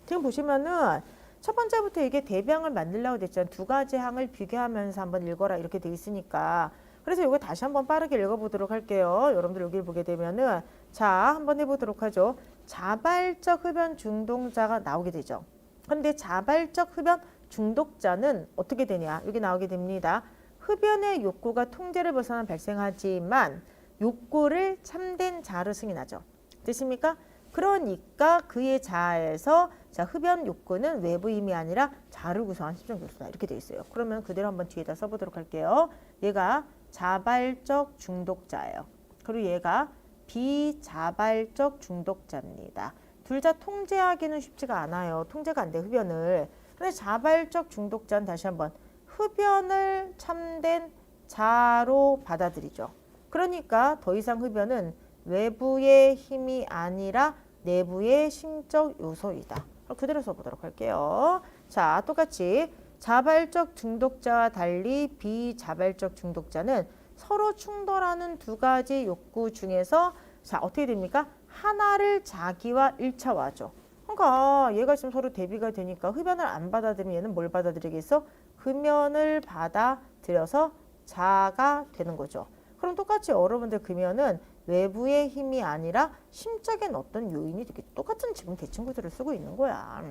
지금 보시면은 첫 번째부터 이게 대비항을 만들려고 됐잖아요. 두 가지 항을 비교하면서 한번 읽어라 이렇게 돼 있으니까. 그래서 이거 다시 한번 빠르게 읽어보도록 할게요. 여러분들 여기를 보게 되면은 자, 한번 해보도록 하죠. 자발적 흡연 중독자가 나오게 되죠. 근데 자발적 흡연 중독자는 어떻게 되냐? 여기 나오게 됩니다. 흡연의 욕구가 통제를 벗어나 발생하지만 욕구를 참된 자로 승인하죠. 됐습니까? 그러니까 그의 자아에서 자, 흡연 욕구는 외부 힘이 아니라 자를 구성한 심적 요소다. 이렇게 돼 있어요. 그러면 그대로 한번 뒤에다 써보도록 할게요. 얘가 자발적 중독자예요. 그리고 얘가 비자발적 중독자입니다. 둘 다 통제하기는 쉽지가 않아요. 통제가 안 돼, 흡연을. 근데 자발적 중독자는 다시 한번 흡연을 참된 자로 받아들이죠. 그러니까 더 이상 흡연은 외부의 힘이 아니라 내부의 심적 요소이다. 그대로 써보도록 할게요. 자, 똑같이 자발적 중독자와 달리 비자발적 중독자는 서로 충돌하는 두 가지 욕구 중에서 자, 어떻게 됩니까? 하나를 자기와 일차화하죠. 그러니까 얘가 지금 서로 대비가 되니까 흡연을 안 받아들이면 얘는 뭘 받아들이겠어? 금연을 받아들여서 자가 되는 거죠. 그럼 똑같이 여러분들 금연은 외부의 힘이 아니라 심적인 어떤 요인이 되게 똑같은 지금 대칭구조를 쓰고 있는 거야.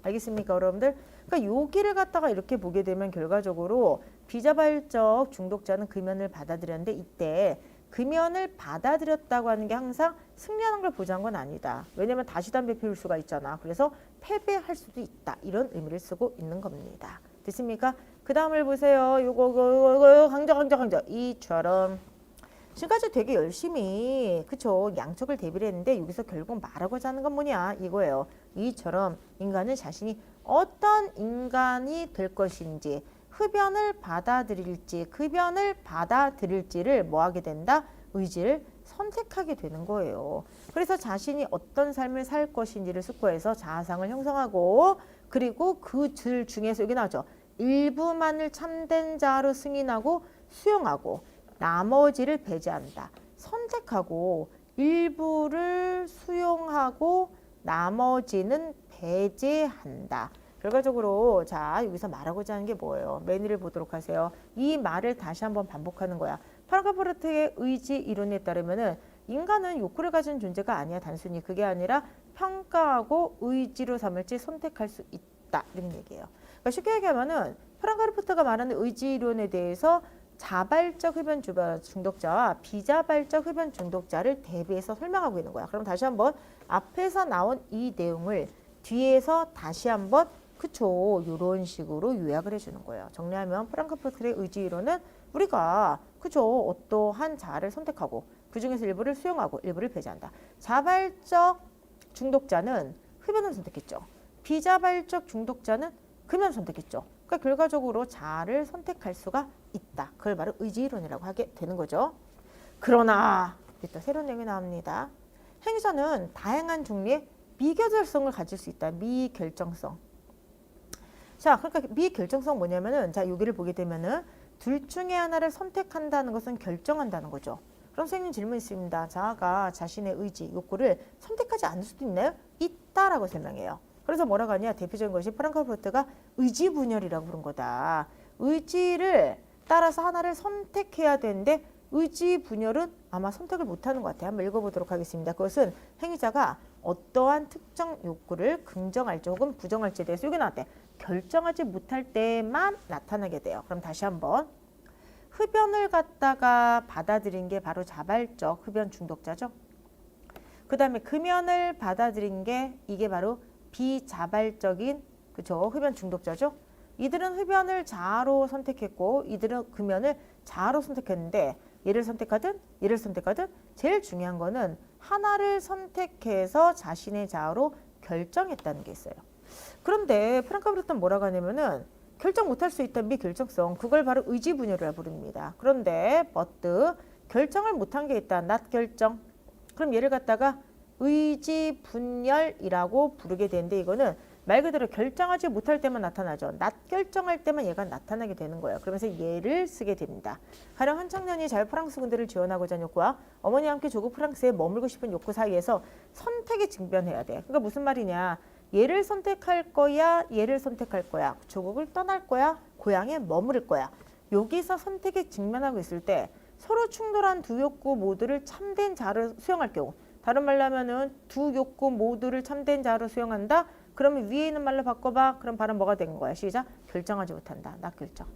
알겠습니까, 여러분들? 그러니까 여기를 갖다가 이렇게 보게 되면 결과적으로 비자발적 중독자는 금연을 받아들였는데 이때 금연을 받아들였다고 하는 게 항상 승리하는 걸 보장한 건 아니다. 왜냐면 다시 담배 피울 수가 있잖아. 그래서 패배할 수도 있다. 이런 의미를 쓰고 있는 겁니다. 됐습니까? 그 다음을 보세요. 요거 강조 이처럼 지금까지 되게 열심히 그쵸 양쪽을 대비를 했는데 여기서 결국 말하고자 하는 건 뭐냐 이거예요. 이처럼 인간은 자신이 어떤 인간이 될 것인지 흡연을 받아들일지 급연을 받아들일지를 뭐 하게 된다? 의지를 선택하게 되는 거예요. 그래서 자신이 어떤 삶을 살 것인지를 숙고해서 자아상을 형성하고 그리고 그 들 중에서 여기 나오죠. 일부만을 참된 자로 승인하고 수용하고 나머지를 배제한다. 선택하고 일부를 수용하고 나머지는 배제한다. 결과적으로 자 여기서 말하고자 하는 게 뭐예요? 매니를 보도록 하세요. 이 말을 다시 한번 반복하는 거야. 프랑크푸르트의 의지 이론에 따르면은 인간은 욕구를 가진 존재가 아니야. 단순히 그게 아니라 평가하고 의지로 삼을지 선택할 수 있다. 이런 얘기예요. 그러니까 쉽게 얘기하면은 프랑크푸르트가 말하는 의지 이론에 대해서 자발적 흡연 중독자와 비자발적 흡연 중독자를 대비해서 설명하고 있는 거야. 그럼 다시 한번 앞에서 나온 이 내용을 뒤에서 다시 한번 그쵸 이런 식으로 요약을 해주는 거예요. 정리하면 프랑크푸르트의 의지 이론은 우리가 그쵸 어떠한 자아를 선택하고 그 중에서 일부를 수용하고 일부를 배제한다. 자발적 중독자는 흡연을 선택했죠. 비자발적 중독자는 금연을 선택했죠. 그러니까 결과적으로 자아를 선택할 수가 있다. 그걸 바로 의지 이론이라고 하게 되는 거죠. 그러나 또 새로운 내용이 나옵니다. 행위자는 다양한 종류의 미결정성을 가질 수 있다. 미결정성. 자, 그러니까 미결정성 뭐냐면은 자 여기를 보게 되면은 둘 중에 하나를 선택한다는 것은 결정한다는 거죠. 그럼 선생님 질문 있습니다. 자아가 자신의 의지, 욕구를 선택하지 않을 수도 있나요? 있다라고 설명해요. 그래서 뭐라고 하냐? 대표적인 것이 프랑크푸르트가 의지 분열이라고 부른 거다. 의지를 따라서 하나를 선택해야 되는데 의지 분열은 아마 선택을 못하는 것 같아요. 한번 읽어보도록 하겠습니다. 그것은 행위자가 어떠한 특정 욕구를 긍정할지 혹은 부정할지에 대해서 여기 나왔대. 결정하지 못할 때만 나타나게 돼요. 그럼 다시 한번 흡연을 갖다가 받아들인 게 바로 자발적 흡연 중독자죠. 그 다음에 금연을 받아들인 게 이게 바로 비자발적인 그쵸 흡연 중독자죠. 이들은 흡연을 자아로 선택했고 이들은 금연을 자아로 선택했는데 얘를 선택하든 얘를 선택하든 제일 중요한 거는 하나를 선택해서 자신의 자아로 결정했다는 게 있어요. 그런데 프랑크푸르트는 뭐라고 하냐면은 결정 못할 수 있다는 미결정성 그걸 바로 의지 분열이라고 부릅니다. 그런데 but 결정을 못한 게 있다. not 결정. 그럼 얘를 갖다가 의지 분열이라고 부르게 되는데 이거는 말 그대로 결정하지 못할 때만 나타나죠. 결정할 때만 얘가 나타나게 되는 거예요. 그러면서 얘를 쓰게 됩니다. 가령 한 청년이 자유 프랑스 군대를 지원하고자 하는 욕구와 어머니와 함께 조국 프랑스에 머물고 싶은 욕구 사이에서 선택이 직면해야 돼. 그러니까 무슨 말이냐. 얘를 선택할 거야, 얘를 선택할 거야. 조국을 떠날 거야, 고향에 머무를 거야. 여기서 선택에 직면하고 있을 때 서로 충돌한 두 욕구 모두를 참된 자로 수용할 경우 다른 말로 하면은 두 욕구 모두를 참된 자로 수용한다. 그러면 위에 있는 말로 바꿔봐. 그럼 발음 뭐가 된 거야? 시작. 결정하지 못한다. 나 결정.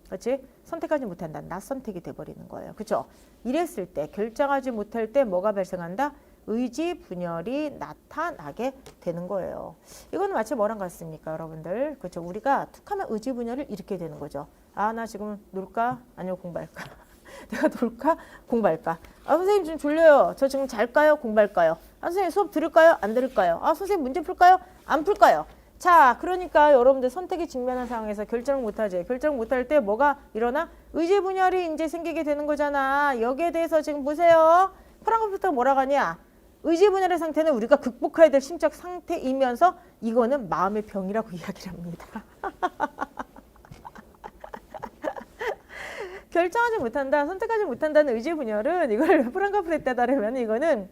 그렇지? 선택하지 못한다. 나 선택이 돼버리는 거예요. 그렇죠? 이랬을 때 결정하지 못할 때 뭐가 발생한다? 의지 분열이 나타나게 되는 거예요. 이거는 마치 뭐랑 같습니까, 여러분들? 그렇죠? 우리가 툭하면 의지 분열을 일으키게 되는 거죠. 아, 나 지금 놀까? 아니면 공부할까? 내가 놀까? 공부할까? 아, 선생님 지금 졸려요. 저 지금 잘까요? 공부할까요? 아, 선생님 수업 들을까요? 안 들을까요? 아, 선생님 문제 풀까요? 안 풀까요? 자, 그러니까 여러분들 선택이 직면한 상황에서 결정을 못하지. 결정 못할 때 뭐가 일어나? 의지 분열이 이제 생기게 되는 거잖아. 여기에 대해서 지금 보세요. 프랑크푸르트가 뭐라고 하냐? 의지 분열의 상태는 우리가 극복해야 될 심적 상태이면서 이거는 마음의 병이라고 이야기를 합니다. 결정하지 못한다, 선택하지 못한다는 의지 분열은 이걸 프랑크푸르트에 따르면 이거는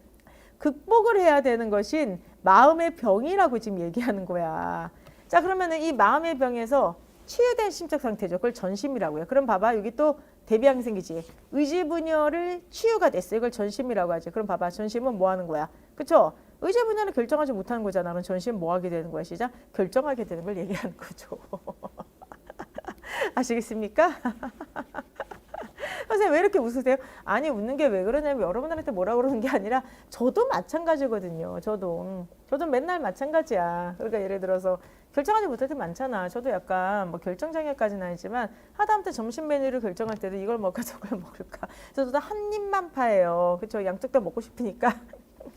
극복을 해야 되는 것인 마음의 병이라고 지금 얘기하는 거야. 자, 그러면은 이 마음의 병에서 치유된 심적 상태죠. 그걸 전심이라고 해요. 그럼 봐봐. 여기 또 대비양이 생기지. 의지 분열을 치유가 됐어. 이걸 전심이라고 하지. 그럼 봐봐. 전심은 뭐 하는 거야? 그쵸? 의지 분열을 결정하지 못하는 거잖아. 그럼 전심은 뭐 하게 되는 거야? 시작. 결정하게 되는 걸 얘기하는 거죠. 아시겠습니까? 선생님 왜 이렇게 웃으세요? 아니 웃는 게 왜 그러냐면 여러분들한테 뭐라 그러는 게 아니라 저도 마찬가지거든요. 저도 맨날 마찬가지야. 그러니까 예를 들어서 결정하지 못할 때 많잖아. 저도 약간 뭐 결정장애까지는 아니지만 하다못해 점심 메뉴를 결정할 때도 이걸 먹을까 저걸 먹을까. 저도 한 입만 파예요. 그렇죠? 양쪽 다 먹고 싶으니까.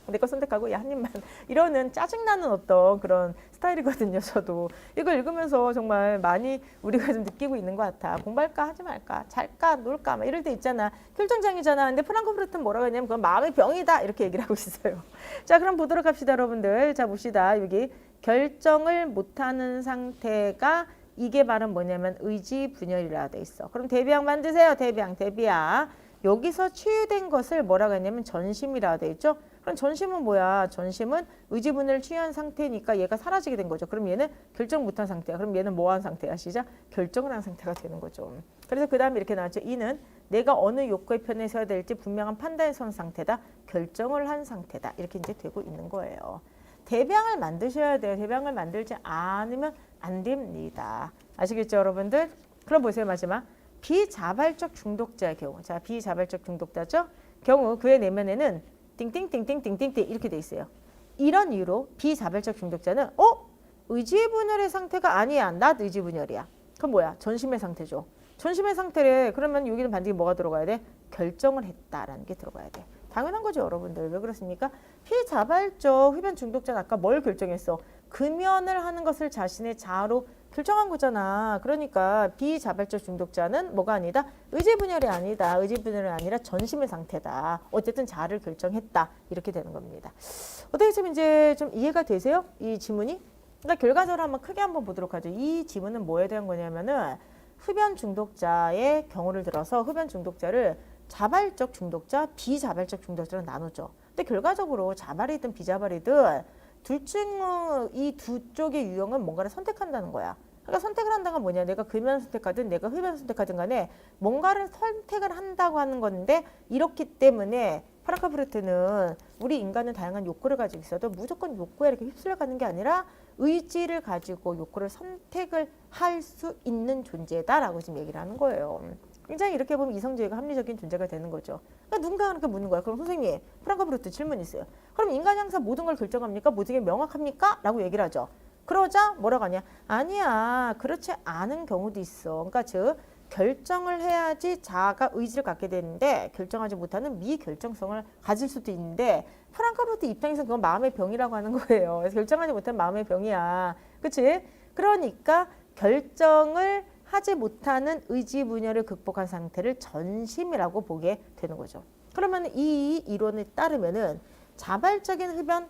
내 거 선택하고 야 한 입만 이러는 짜증나는 어떤 그런 스타일이거든요. 저도 이걸 읽으면서 정말 많이 우리가 좀 느끼고 있는 것 같아. 공부할까 하지 말까 잘까 놀까 막 이럴 때 있잖아. 결정장애잖아. 근데 프랑크푸르트는 뭐라고 했냐면 그건 마음의 병이다 이렇게 얘기를 하고 있어요. 자 그럼 보도록 합시다 여러분들. 자 봅시다. 여기 결정을 못하는 상태가 이게 말은 뭐냐면 의지분열이라 돼 있어. 그럼 대비양 만드세요. 대비양. 여기서 치유된 것을 뭐라고 했냐면 전심이라 돼 있죠. 그럼 전심은 뭐야? 전심은 의지분을 취한 상태니까 얘가 사라지게 된 거죠. 그럼 얘는 결정 못한 상태야. 그럼 얘는 뭐한 상태야? 시작. 결정을 한 상태가 되는 거죠. 그래서 그 다음에 이렇게 나왔죠. 이는 내가 어느 욕구의 편에 서야 될지 분명한 판단에 선 상태다. 결정을 한 상태다. 이렇게 이제 되고 있는 거예요. 대비양을 만드셔야 돼요. 대비양을 만들지 않으면 안 됩니다. 아시겠죠, 여러분들? 그럼 보세요, 마지막. 비자발적 중독자의 경우. 자, 비자발적 중독자죠? 경우 그의 내면에는 띵띵띵띵띵띵띵 이렇게 돼 있어요. 이런 이유로 비자발적 중독자는 의지분열의 상태가 아니야. 낫 의지분열이야. 그럼 뭐야? 전심의 상태죠. 전심의 상태래. 그러면 여기는 반드시 뭐가 들어가야 돼? 결정을 했다라는 게 들어가야 돼. 당연한 거죠, 여러분들. 왜 그렇습니까? 비자발적 흡연 중독자는 아까 뭘 결정했어? 금연을 하는 것을 자신의 자아로 결정한 거잖아. 그러니까 비자발적 중독자는 뭐가 아니다? 의지분열이 아니다. 의지분열이 아니라 전심의 상태다. 어쨌든 자아를 결정했다. 이렇게 되는 겁니다. 어떻게 좀 이제 좀 이해가 되세요? 이 지문이? 그러니까 결과적으로 한번 크게 한번 보도록 하죠. 이 지문은 뭐에 대한 거냐면은 흡연 중독자의 경우를 들어서 흡연 중독자를 자발적 중독자, 비자발적 중독자로 나누죠. 근데 결과적으로 자발이든 비자발이든 둘 중 이 두 쪽의 유형은 뭔가를 선택한다는 거야. 그러니까 선택을 한다는 건 뭐냐. 내가 금연 선택하든 내가 흡연 선택하든 간에 뭔가를 선택을 한다고 하는 건데 이렇기 때문에 프랑크푸르트는 우리 인간은 다양한 욕구를 가지고 있어도 무조건 욕구에 이렇게 휩쓸려가는 게 아니라 의지를 가지고 욕구를 선택을 할 수 있는 존재다라고 지금 얘기를 하는 거예요. 굉장히 이렇게 보면 이성적이고 합리적인 존재가 되는 거죠. 그러니까 누군가 그렇게 묻는 거야. 그럼 선생님, 프랑크푸르트 질문 있어요. 그럼 인간이 항상 모든 걸 결정합니까? 모든 게 명확합니까? 라고 얘기를 하죠. 그러자 뭐라고 하냐? 아니야. 그렇지 않은 경우도 있어. 그러니까 즉 결정을 해야지 자아가 의지를 갖게 되는데 결정하지 못하는 미결정성을 가질 수도 있는데 프랑크푸르트 입장에서는 그건 마음의 병이라고 하는 거예요. 그래서 결정하지 못한 마음의 병이야. 그치? 그러니까 결정을 하지 못하는 의지분열을 극복한 상태를 전심이라고 보게 되는 거죠. 그러면 이 이론에 따르면은 자발적인 흡연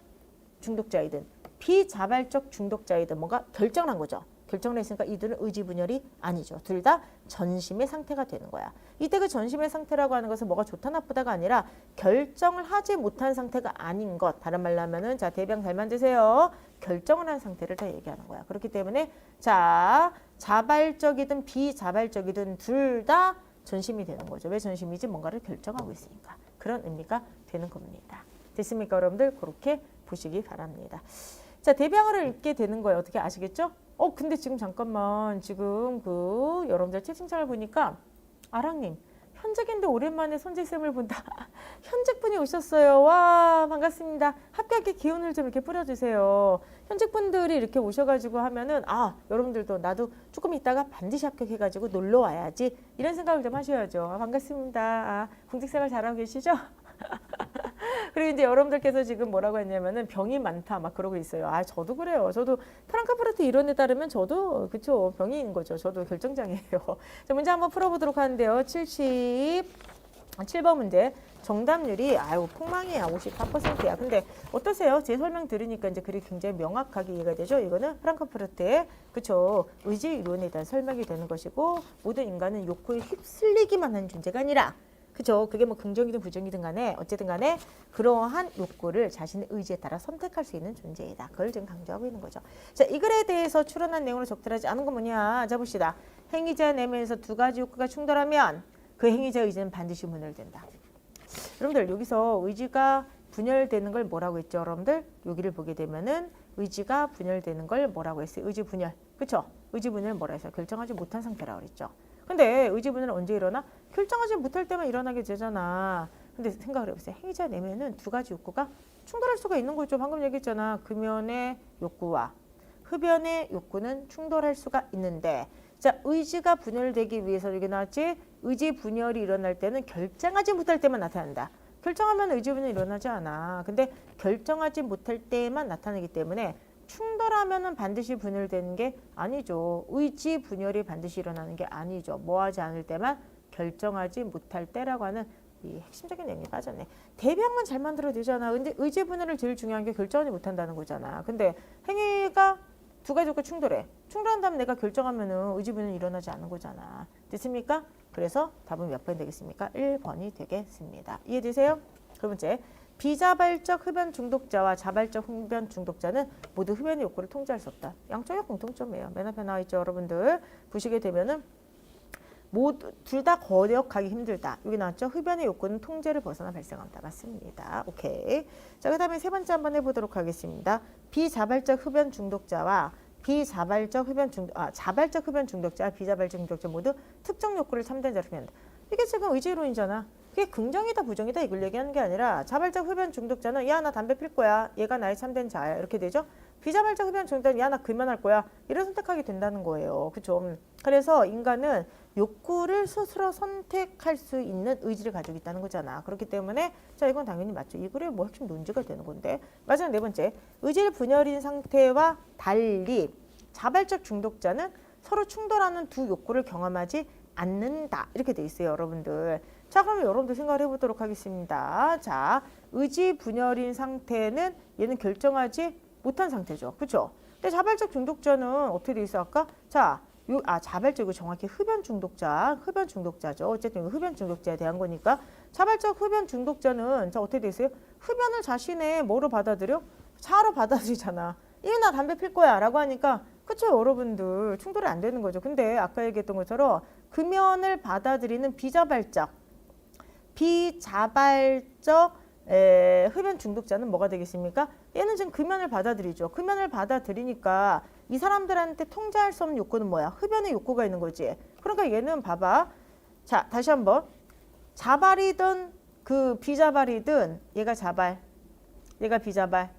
중독자이든 비자발적 중독자이든 뭔가 결정을 한 거죠. 결정을 했으니까 이들은 의지분열이 아니죠. 둘 다 전심의 상태가 되는 거야. 이때 그 전심의 상태라고 하는 것은 뭐가 좋다 나쁘다가 아니라 결정을 하지 못한 상태가 아닌 것. 다른 말로 하면은 자 대병 잘 만드세요. 결정을 한 상태를 다 얘기하는 거야. 그렇기 때문에 자 자발적이든 비자발적이든 둘 다 전심이 되는 거죠. 왜 전심이지? 뭔가를 결정하고 있으니까. 그런 의미가 되는 겁니다. 됐습니까, 여러분들? 그렇게 보시기 바랍니다. 자, 대병을 읽게 되는 거예요. 어떻게 아시겠죠? 근데 지금 잠깐만. 지금 여러분들 채팅창을 보니까 아랑님, 현직인데 오랜만에 손직쌤을 본다. 현직분이 오셨어요. 와, 반갑습니다. 합격의 기운을 좀 이렇게 뿌려주세요. 현직분들이 이렇게 오셔가지고 하면은 여러분들도 나도 조금 있다가 반드시 합격해가지고 놀러 와야지. 이런 생각을 좀 하셔야죠. 반갑습니다. 공직생활 잘하고 계시죠? 그리고 이제 여러분들께서 지금 뭐라고 했냐면은 병이 많다 막 그러고 있어요. 저도 그래요. 저도 프랑크푸르트 이론에 따르면 저도 그쵸 병인 거죠. 저도 결정장애예요. 자, 문제 한번 풀어보도록 하는데요. 77번 문제. 정답률이 폭망이야. 54%야. 근데 어떠세요? 제 설명 들으니까 이제 글이 굉장히 명확하게 이해가 되죠. 이거는 프랑크푸르트의 그쵸 의지 이론에 대한 설명이 되는 것이고 모든 인간은 욕구에 휩쓸리기만 하는 존재가 아니라 그죠? 그게 뭐 긍정이든 부정이든 간에 어쨌든 간에 그러한 욕구를 자신의 의지에 따라 선택할 수 있는 존재이다. 그걸 지금 강조하고 있는 거죠. 자, 이 글에 대해서 추론한 내용으로 적절하지 않은 건 뭐냐? 자, 봅시다. 행위자 내면에서 두 가지 욕구가 충돌하면 그 행위자의 의지는 반드시 분열된다. 여러분들 여기서 의지가 분열되는 걸 뭐라고 했죠? 여러분들 여기를 보게 되면은 의지가 분열되는 걸 뭐라고 했어요? 의지 분열. 그렇죠? 의지분열 뭐라 했어요? 결정하지 못한 상태라고 그랬죠. 근데 의지분열은 언제 일어나? 결정하지 못할 때만 일어나게 되잖아. 근데 생각을 해보세요. 행위자 내면은 두 가지 욕구가 충돌할 수가 있는 거죠. 방금 얘기했잖아. 금연의 욕구와 흡연의 욕구는 충돌할 수가 있는데, 자, 의지가 분열되기 위해서 여기 나왔지? 의지 분열이 일어날 때는 결정하지 못할 때만 나타난다. 결정하면 의지 분열이 일어나지 않아. 근데 결정하지 못할 때만 나타나기 때문에 충돌하면은 반드시 분열되는 게 아니죠. 의지 분열이 반드시 일어나는 게 아니죠. 뭐 하지 않을 때만 결정하지 못할 때라고 하는 이 핵심적인 내용이 빠졌네. 대비약만 잘 만들어도 되잖아. 근데 의지 분열을 제일 중요한 게 결정하지 못한다는 거잖아. 근데 행위가 두 가지가 충돌해. 충돌한 다음에 내가 결정하면은 의지 분열이 일어나지 않는 거잖아. 됐습니까? 그래서 답은 몇 번이 되겠습니까? 1번이 되겠습니다. 이해되세요? 그 번째, 비자발적 흡연 중독자와 자발적 흡연 중독자는 모두 흡연의 욕구를 통제할 수 없다. 양쪽의 공통점이에요. 맨 앞에 나와 있죠, 여러분들. 보시게 되면은 모두 둘 다 거역하기 힘들다. 여기 나왔죠? 흡연의 욕구는 통제를 벗어나 발생한다. 맞습니다. 오케이. 자, 그다음에 세 번째 한번 해보도록 하겠습니다. 비자발적 흡연 중독자와 자발적 흡연 중독자, 비자발적 중독자 모두 특정 욕구를 참된 자로 표현한다. 이게 지금 의지론이잖아. 그게 긍정이다 부정이다 이걸 얘기하는 게 아니라, 자발적 흡연 중독자는 야 나 담배 필 거야, 얘가 나의 참된 자야, 이렇게 되죠. 비자발적 흡연 중독자는 야 나 금연할 거야, 이를 선택하게 된다는 거예요. 그렇죠? 그래서 인간은 욕구를 스스로 선택할 수 있는 의지를 가지고 있다는 거잖아. 그렇기 때문에 자, 이건 당연히 맞죠. 이 글의 뭐 핵심 논지가 되는 건데. 마지막 네 번째, 의지를 분열인 상태와 달리 자발적 중독자는 서로 충돌하는 두 욕구를 경험하지 않는다. 이렇게 돼 있어요, 여러분들. 자, 그러면 여러분들 생각을 해보도록 하겠습니다. 자, 의지 분열인 상태는 얘는 결정하지 못한 상태죠. 그렇죠? 근데 자발적 중독자는 어떻게 돼 있어 아까? 자, 자발적, 이거 정확히 흡연 중독자죠. 어쨌든 흡연 중독자에 대한 거니까. 자발적 흡연 중독자는 자, 어떻게 돼 있어요? 흡연을 자신의 뭐로 받아들여? 자아로 받아들이잖아. 이거 나 담배 필 거야 라고 하니까, 그쵸, 여러분들 충돌이 안 되는 거죠. 근데 아까 얘기했던 것처럼 금연을 받아들이는 비자발적 흡연 중독자는 뭐가 되겠습니까? 얘는 지금 금연을 받아들이죠. 금연을 받아들이니까 이 사람들한테 통제할 수 없는 욕구는 뭐야? 흡연의 욕구가 있는 거지. 그러니까 얘는 봐봐. 자, 다시 한번. 자발이든 그 비자발이든, 얘가 자발, 얘가 비자발.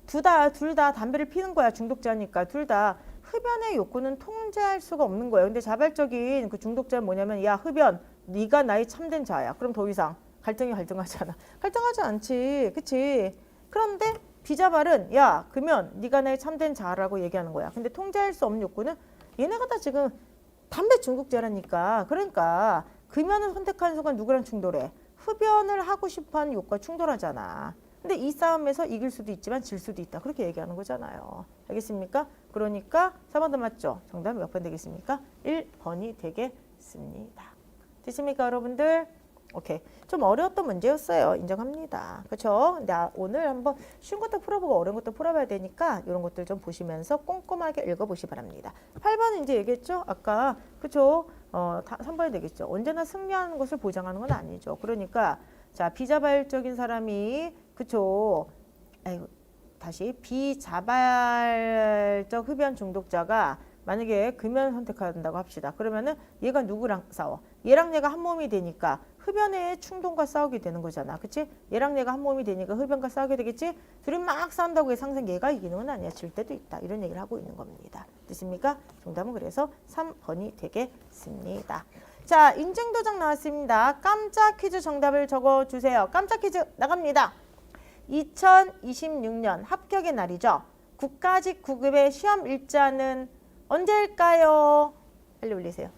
둘 다 담배를 피는 거야. 중독자니까. 둘 다 흡연의 욕구는 통제할 수가 없는 거예요. 근데 자발적인 그 중독자는 뭐냐면, 야, 흡연, 네가 나의 참된 자야. 그럼 더 이상 갈등하잖아. 갈등하지 않지. 그치? 그런데 비자발은 야, 금연, 네가 나의 참된 자라고 얘기하는 거야. 근데 통제할 수 없는 욕구는 얘네가 다 지금 담배 중독자라니까. 그러니까 금연을 선택하는 순간 누구랑 충돌해? 흡연을 하고 싶어하는 욕구가 충돌하잖아. 근데 이 싸움에서 이길 수도 있지만 질 수도 있다. 그렇게 얘기하는 거잖아요. 알겠습니까? 그러니까 4번도 맞죠? 정답은 몇 번 되겠습니까? 1번이 되겠습니다. 됐습니까, 여러분들? 오케이. 좀 어려웠던 문제였어요. 인정합니다. 그렇죠? 근데 오늘 한번 쉬운 것도 풀어보고 어려운 것도 풀어봐야 되니까 이런 것들 좀 보시면서 꼼꼼하게 읽어보시 바랍니다. 8번은 이제 얘기했죠? 아까. 그렇죠? 3번이 되겠죠. 언제나 승리하는 것을 보장하는 건 아니죠. 그러니까 자, 비자발적인 사람이, 그렇죠? 다시 비자발적 흡연 중독자가 만약에 금연 선택한다고 합시다. 그러면은 얘가 누구랑 싸워? 얘랑 내가 한 몸이 되니까 흡연의 충동과 싸우게 되는 거잖아. 그치? 얘랑 내가 한 몸이 되니까 흡연과 싸우게 되겠지? 둘이 막 싸운다고 해서 항상 얘가 이기는 건 아니야. 질 때도 있다. 이런 얘기를 하고 있는 겁니다. 됐습니까? 정답은 그래서 3번이 되겠습니다. 자, 인증도장 나왔습니다. 깜짝 퀴즈 정답을 적어주세요. 깜짝 퀴즈 나갑니다. 2026년 합격의 날이죠. 국가직 9급의 시험 일자는 언제일까요? 빨리 올리세요.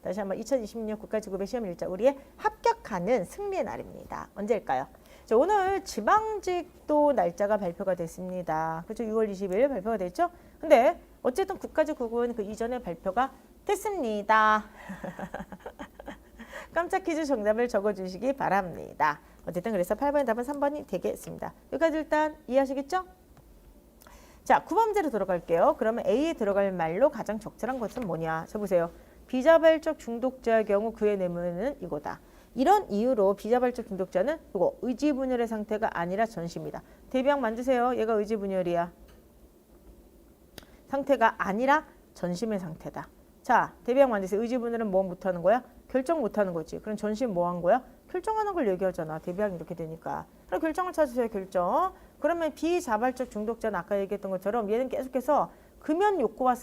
다시 한번 2026 국가직급의 시험 일자, 우리의 합격하는 승리의 날입니다. 언제일까요? 자, 오늘 지방직도 날짜가 발표가 됐습니다. 그렇죠? 6월 20일 발표가 됐죠? 근데 어쨌든 국가직 9급은 그 이전에 발표가 됐습니다. 깜짝 퀴즈 정답을 적어주시기 바랍니다. 어쨌든 그래서 8번의 답은 3번이 되겠습니다. 여기까지 일단 이해하시겠죠? 자, 9번 문제로 들어갈게요. 그러면 A에 들어갈 말로 가장 적절한 것은 뭐냐? 자, 보세요. 비자발적 중독자의 경우 그의 내면은 이거다. 이런 이유로 비자발적 중독자는 이거 의지분열의 상태가 아니라 전시입니다. 대비약 만드세요. 얘가 의지분열이야. 상태가 아니라 전심의 상태다. 자, 대비양 완전세 의지분열은 뭐 못하는 거야? 결정 못하는 거지. 그럼 전심 뭐 한 거야? 결정하는 걸 얘기하잖아. 대비양이 이렇게 되니까. 그럼 결정을 찾으세요. 결정. 그러면 비자발적 중독자는 아까 얘기했던 것처럼 얘는 계속해서 금연 욕구와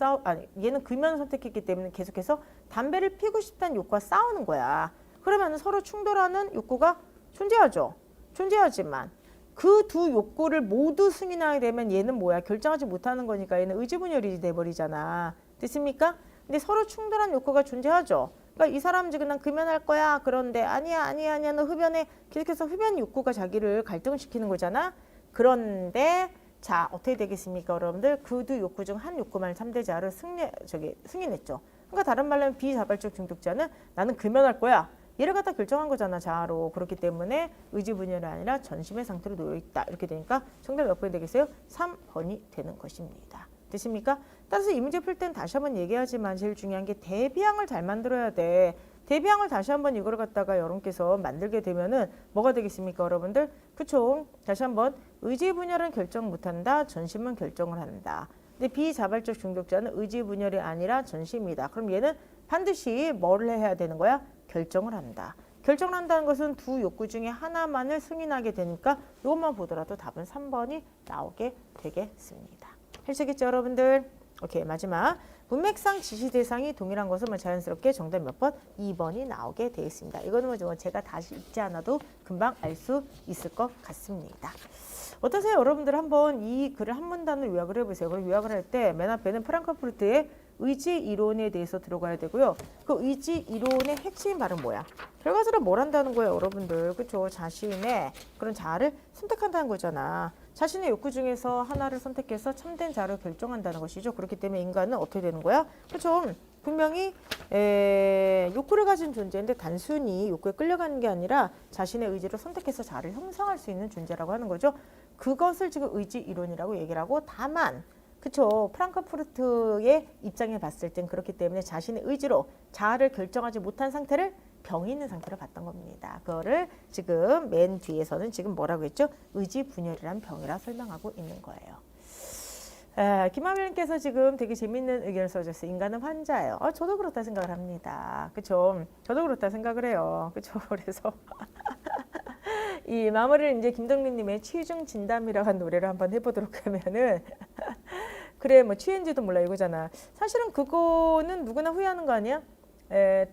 얘는 금연을 선택했기 때문에 계속해서 담배를 피우고 싶다는 욕구와 싸우는 거야. 그러면 서로 충돌하는 욕구가 존재하죠. 존재하지만 그 두 욕구를 모두 승인하게 되면 얘는 뭐야? 결정하지 못하는 거니까 얘는 의지분열이 돼버리잖아. 됐습니까? 근데 서로 충돌한 욕구가 존재하죠. 그러니까 이 사람 지금 난 금연할 거야. 그런데 아니야 너 흡연해. 계속해서 흡연 욕구가 자기를 갈등을 시키는 거잖아. 그런데 자 어떻게 되겠습니까 여러분들? 그 두 욕구 중 한 욕구만 3대 자아를 승인했죠. 그러니까 다른 말로 하면 비자발적 중독자는 나는 금연할 거야. 얘를 갖다 결정한 거잖아 자아로. 그렇기 때문에 의지분열이 아니라 전심의 상태로 놓여있다. 이렇게 되니까 정답 몇 번이 되겠어요? 3번이 되는 것입니다. 됐습니까? 따라서 이 문제 풀 때는 다시 한번 얘기하지만 제일 중요한 게 대비항을 잘 만들어야 돼. 대비항을 다시 한번 이거를 갖다가 여러분께서 만들게 되면은 뭐가 되겠습니까 여러분들? 그쵸? 다시 한번 의지분열은 결정 못한다. 전심은 결정을 한다. 근데 비자발적 중독자는 의지분열이 아니라 전심이다. 그럼 얘는 반드시 뭐를 해야 되는 거야? 결정을 한다. 결정을 한다는 것은 두 욕구 중에 하나만을 승인하게 되니까 이것만 보더라도 답은 3번이 나오게 되겠습니다. 해주시겠죠 여러분들? 오케이 마지막 문맥상 지시 대상이 동일한 것은 자연스럽게 정답 몇 번? 2번이 나오게 되겠습니다. 이거는 뭐 제가 다시 읽지 않아도 금방 알 수 있을 것 같습니다. 어떠세요? 여러분들 한번 이 글을 한 문단을 요약을 해보세요. 그럼 요약을 할 때 맨 앞에는 프랑크푸르트의 의지 이론에 대해서 들어가야 되고요. 그 의지 이론의 핵심 말은 뭐야? 결과적으로 뭘 한다는 거예요, 여러분들. 그렇죠? 자신의 그런 자아를 선택한다는 거잖아. 자신의 욕구 중에서 하나를 선택해서 참된 자아를 결정한다는 것이죠. 그렇기 때문에 인간은 어떻게 되는 거야? 그렇죠? 분명히 욕구를 가진 존재인데 단순히 욕구에 끌려가는 게 아니라 자신의 의지로 선택해서 자아를 형성할 수 있는 존재라고 하는 거죠. 그것을 지금 의지 이론이라고 얘기를 하고 다만 그쵸. 프랑크푸르트의 입장에 봤을 땐 그렇기 때문에 자신의 의지로 자아를 결정하지 못한 상태를 병이 있는 상태로 봤던 겁니다. 그거를 지금 맨 뒤에서는 지금 뭐라고 했죠? 의지분열이란 병이라 설명하고 있는 거예요. 김하밀님께서 지금 되게 재밌는 의견을 써주셨어요. 인간은 환자예요. 저도 그렇다 생각을 합니다. 그쵸? 저도 그렇다 생각을 해요. 그쵸? 그래서 이 마무리를 이제 김덕민님의 취중 진담이라고 한 노래를 한번 해보도록 하면은 그래 뭐 취했는지도 몰라 이거잖아. 사실은 그거는 누구나 후회하는 거 아니야?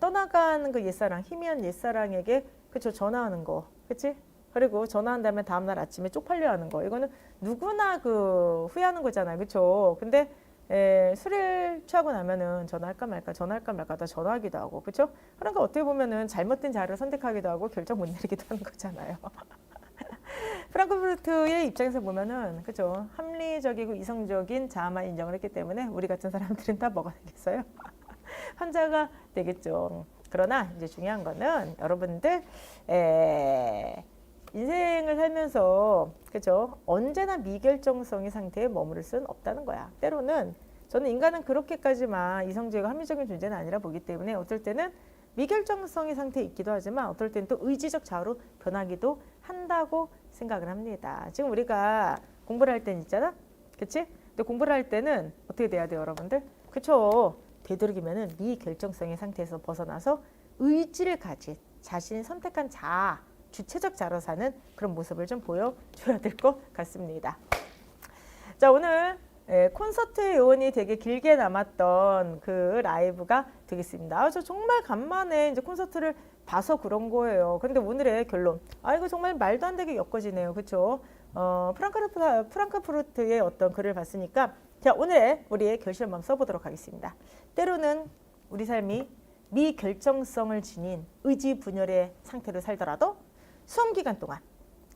떠나가는 그 옛사랑 희미한 옛사랑에게 그쵸 전화하는 거 그치? 그리고 전화한 다음에 다음날 아침에 쪽팔려 하는 거 이거는 누구나 그 후회하는 거잖아요. 그쵸? 근데 술을 취하고 나면은 전화할까 말까 다 전화하기도 하고 그쵸? 그러니까 어떻게 보면은 잘못된 자를 선택하기도 하고 결정 못 내리기도 하는 거잖아요. 프랑크푸르트의 입장에서 보면은 그죠 합리적이고 이성적인 자아만 인정을 했기 때문에 우리 같은 사람들은 다 뭐가 되겠어요? 환자가 되겠죠. 그러나 이제 중요한 거는 여러분들 인생을 살면서 그죠 언제나 미결정성의 상태에 머무를 수는 없다는 거야. 때로는 저는 인간은 그렇게까지만 이성적이고 합리적인 존재는 아니라 보기 때문에 어떨 때는 미결정성의 상태에 있기도 하지만 어떨 때는 또 의지적 자아로 변하기도 한다고 생각을 합니다. 지금 우리가 공부를 할 때는 있잖아. 그치? 근데 공부를 할 때는 어떻게 돼야 돼요, 여러분들? 그쵸? 되도록이면은 미결정성의 상태에서 벗어나서 의지를 가진 자신이 선택한 자아, 주체적 자아로 사는 그런 모습을 좀 보여줘야 될 것 같습니다. 자, 오늘 콘서트 요원이 되게 길게 남았던 그 라이브가 되겠습니다. 저 정말 간만에 이제 콘서트를 봐서 그런 거예요. 근데 오늘의 결론. 이거 정말 말도 안 되게 엮어지네요. 그렇죠? 프랑크푸르트의 어떤 글을 봤으니까 자, 오늘 우리의 결실을 한번 써보도록 하겠습니다. 때로는 우리 삶이 미결정성을 지닌 의지분열의 상태로 살더라도 수험기간 동안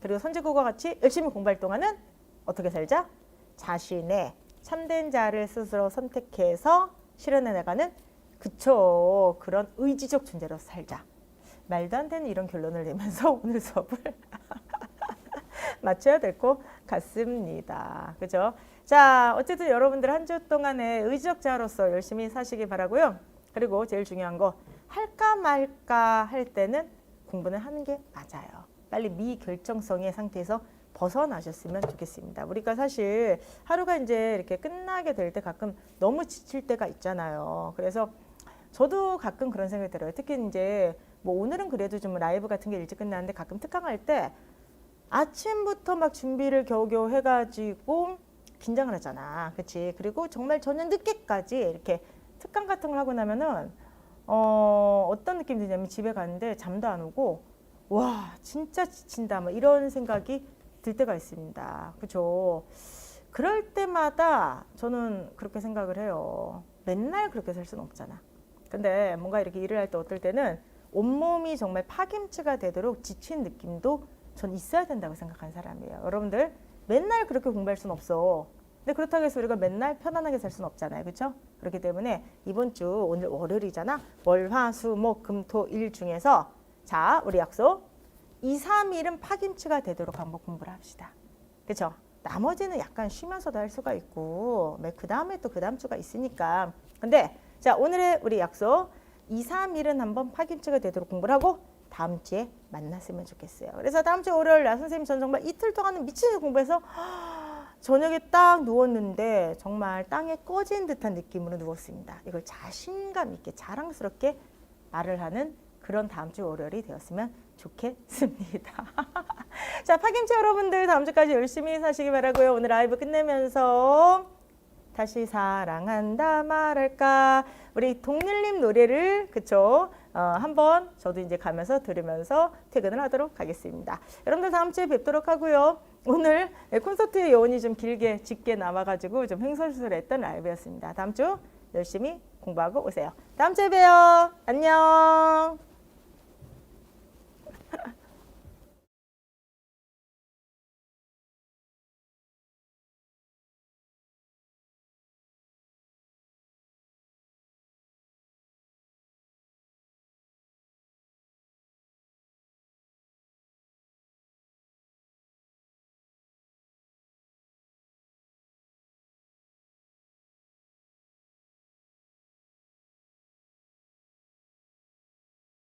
그리고 선제국어와 같이 열심히 공부할 동안은 어떻게 살자? 자신의 참된 자아를 스스로 선택해서 실현해 나가는 그쵸 그런 의지적 존재로 살자. 말도 안 되는 이런 결론을 내면서 오늘 수업을 마쳐야 될 것 같습니다. 그죠? 자, 어쨌든 여러분들 한 주 동안의 의지적 자아로서 열심히 사시기 바라고요. 그리고 제일 중요한 거 할까 말까 할 때는 공부는 하는 게 맞아요. 빨리 미결정성의 상태에서 벗어나셨으면 좋겠습니다. 우리가 사실 하루가 이제 이렇게 끝나게 될 때 가끔 너무 지칠 때가 있잖아요. 그래서 저도 가끔 그런 생각이 들어요. 특히 이제 뭐 오늘은 그래도 좀 라이브 같은 게 일찍 끝나는데 가끔 특강할 때 아침부터 막 준비를 겨우겨우 해가지고 긴장을 하잖아. 그렇지? 그리고 정말 저녁 늦게까지 이렇게 특강 같은 걸 하고 나면은 어떤 느낌이 드냐면 집에 가는데 잠도 안 오고 와 진짜 지친다 뭐 이런 생각이 들 때가 있습니다. 그렇죠? 그럴 때마다 저는 그렇게 생각을 해요. 맨날 그렇게 살 수는 없잖아. 근데 뭔가 이렇게 일을 할 때 어떨 때는 온몸이 정말 파김치가 되도록 지친 느낌도 전 있어야 된다고 생각하는 사람이에요. 여러분들 맨날 그렇게 공부할 수는 없어. 근데 그렇다고 해서 우리가 맨날 편안하게 살 수는 없잖아요. 그렇죠? 그렇기 때문에 이번 주 오늘 월요일이잖아. 월, 화, 수, 목, 금, 토, 일 중에서 자 우리 약속 2, 3일은 파김치가 되도록 한번 공부를 합시다. 그렇죠? 나머지는 약간 쉬면서도 할 수가 있고 그 다음에 또 그 다음 주가 있으니까. 근데 자 오늘의 우리 약속 2, 3일은 한번 파김치가 되도록 공부를 하고 다음 주에 만났으면 좋겠어요. 그래서 다음 주 월요일 날 선생님 전 정말 이틀 동안은 미치게 공부해서 저녁에 딱 누웠는데 정말 땅에 꺼진 듯한 느낌으로 누웠습니다. 이걸 자신감 있게 자랑스럽게 말을 하는 그런 다음 주 월요일이 되었으면 좋겠습니다. 자, 파김치 여러분들 다음 주까지 열심히 사시기 바라고요. 오늘 라이브 끝내면서 다시 사랑한다 말할까 우리 동일님 노래를 그쵸 한번 저도 이제 가면서 들으면서 퇴근을 하도록 하겠습니다. 여러분들 다음 주에 뵙도록 하고요. 오늘 콘서트의 여운이 좀 길게 짙게 남아가지고 좀 횡설수설했던 라이브였습니다. 다음 주 열심히 공부하고 오세요. 다음 주에 봬요. 안녕.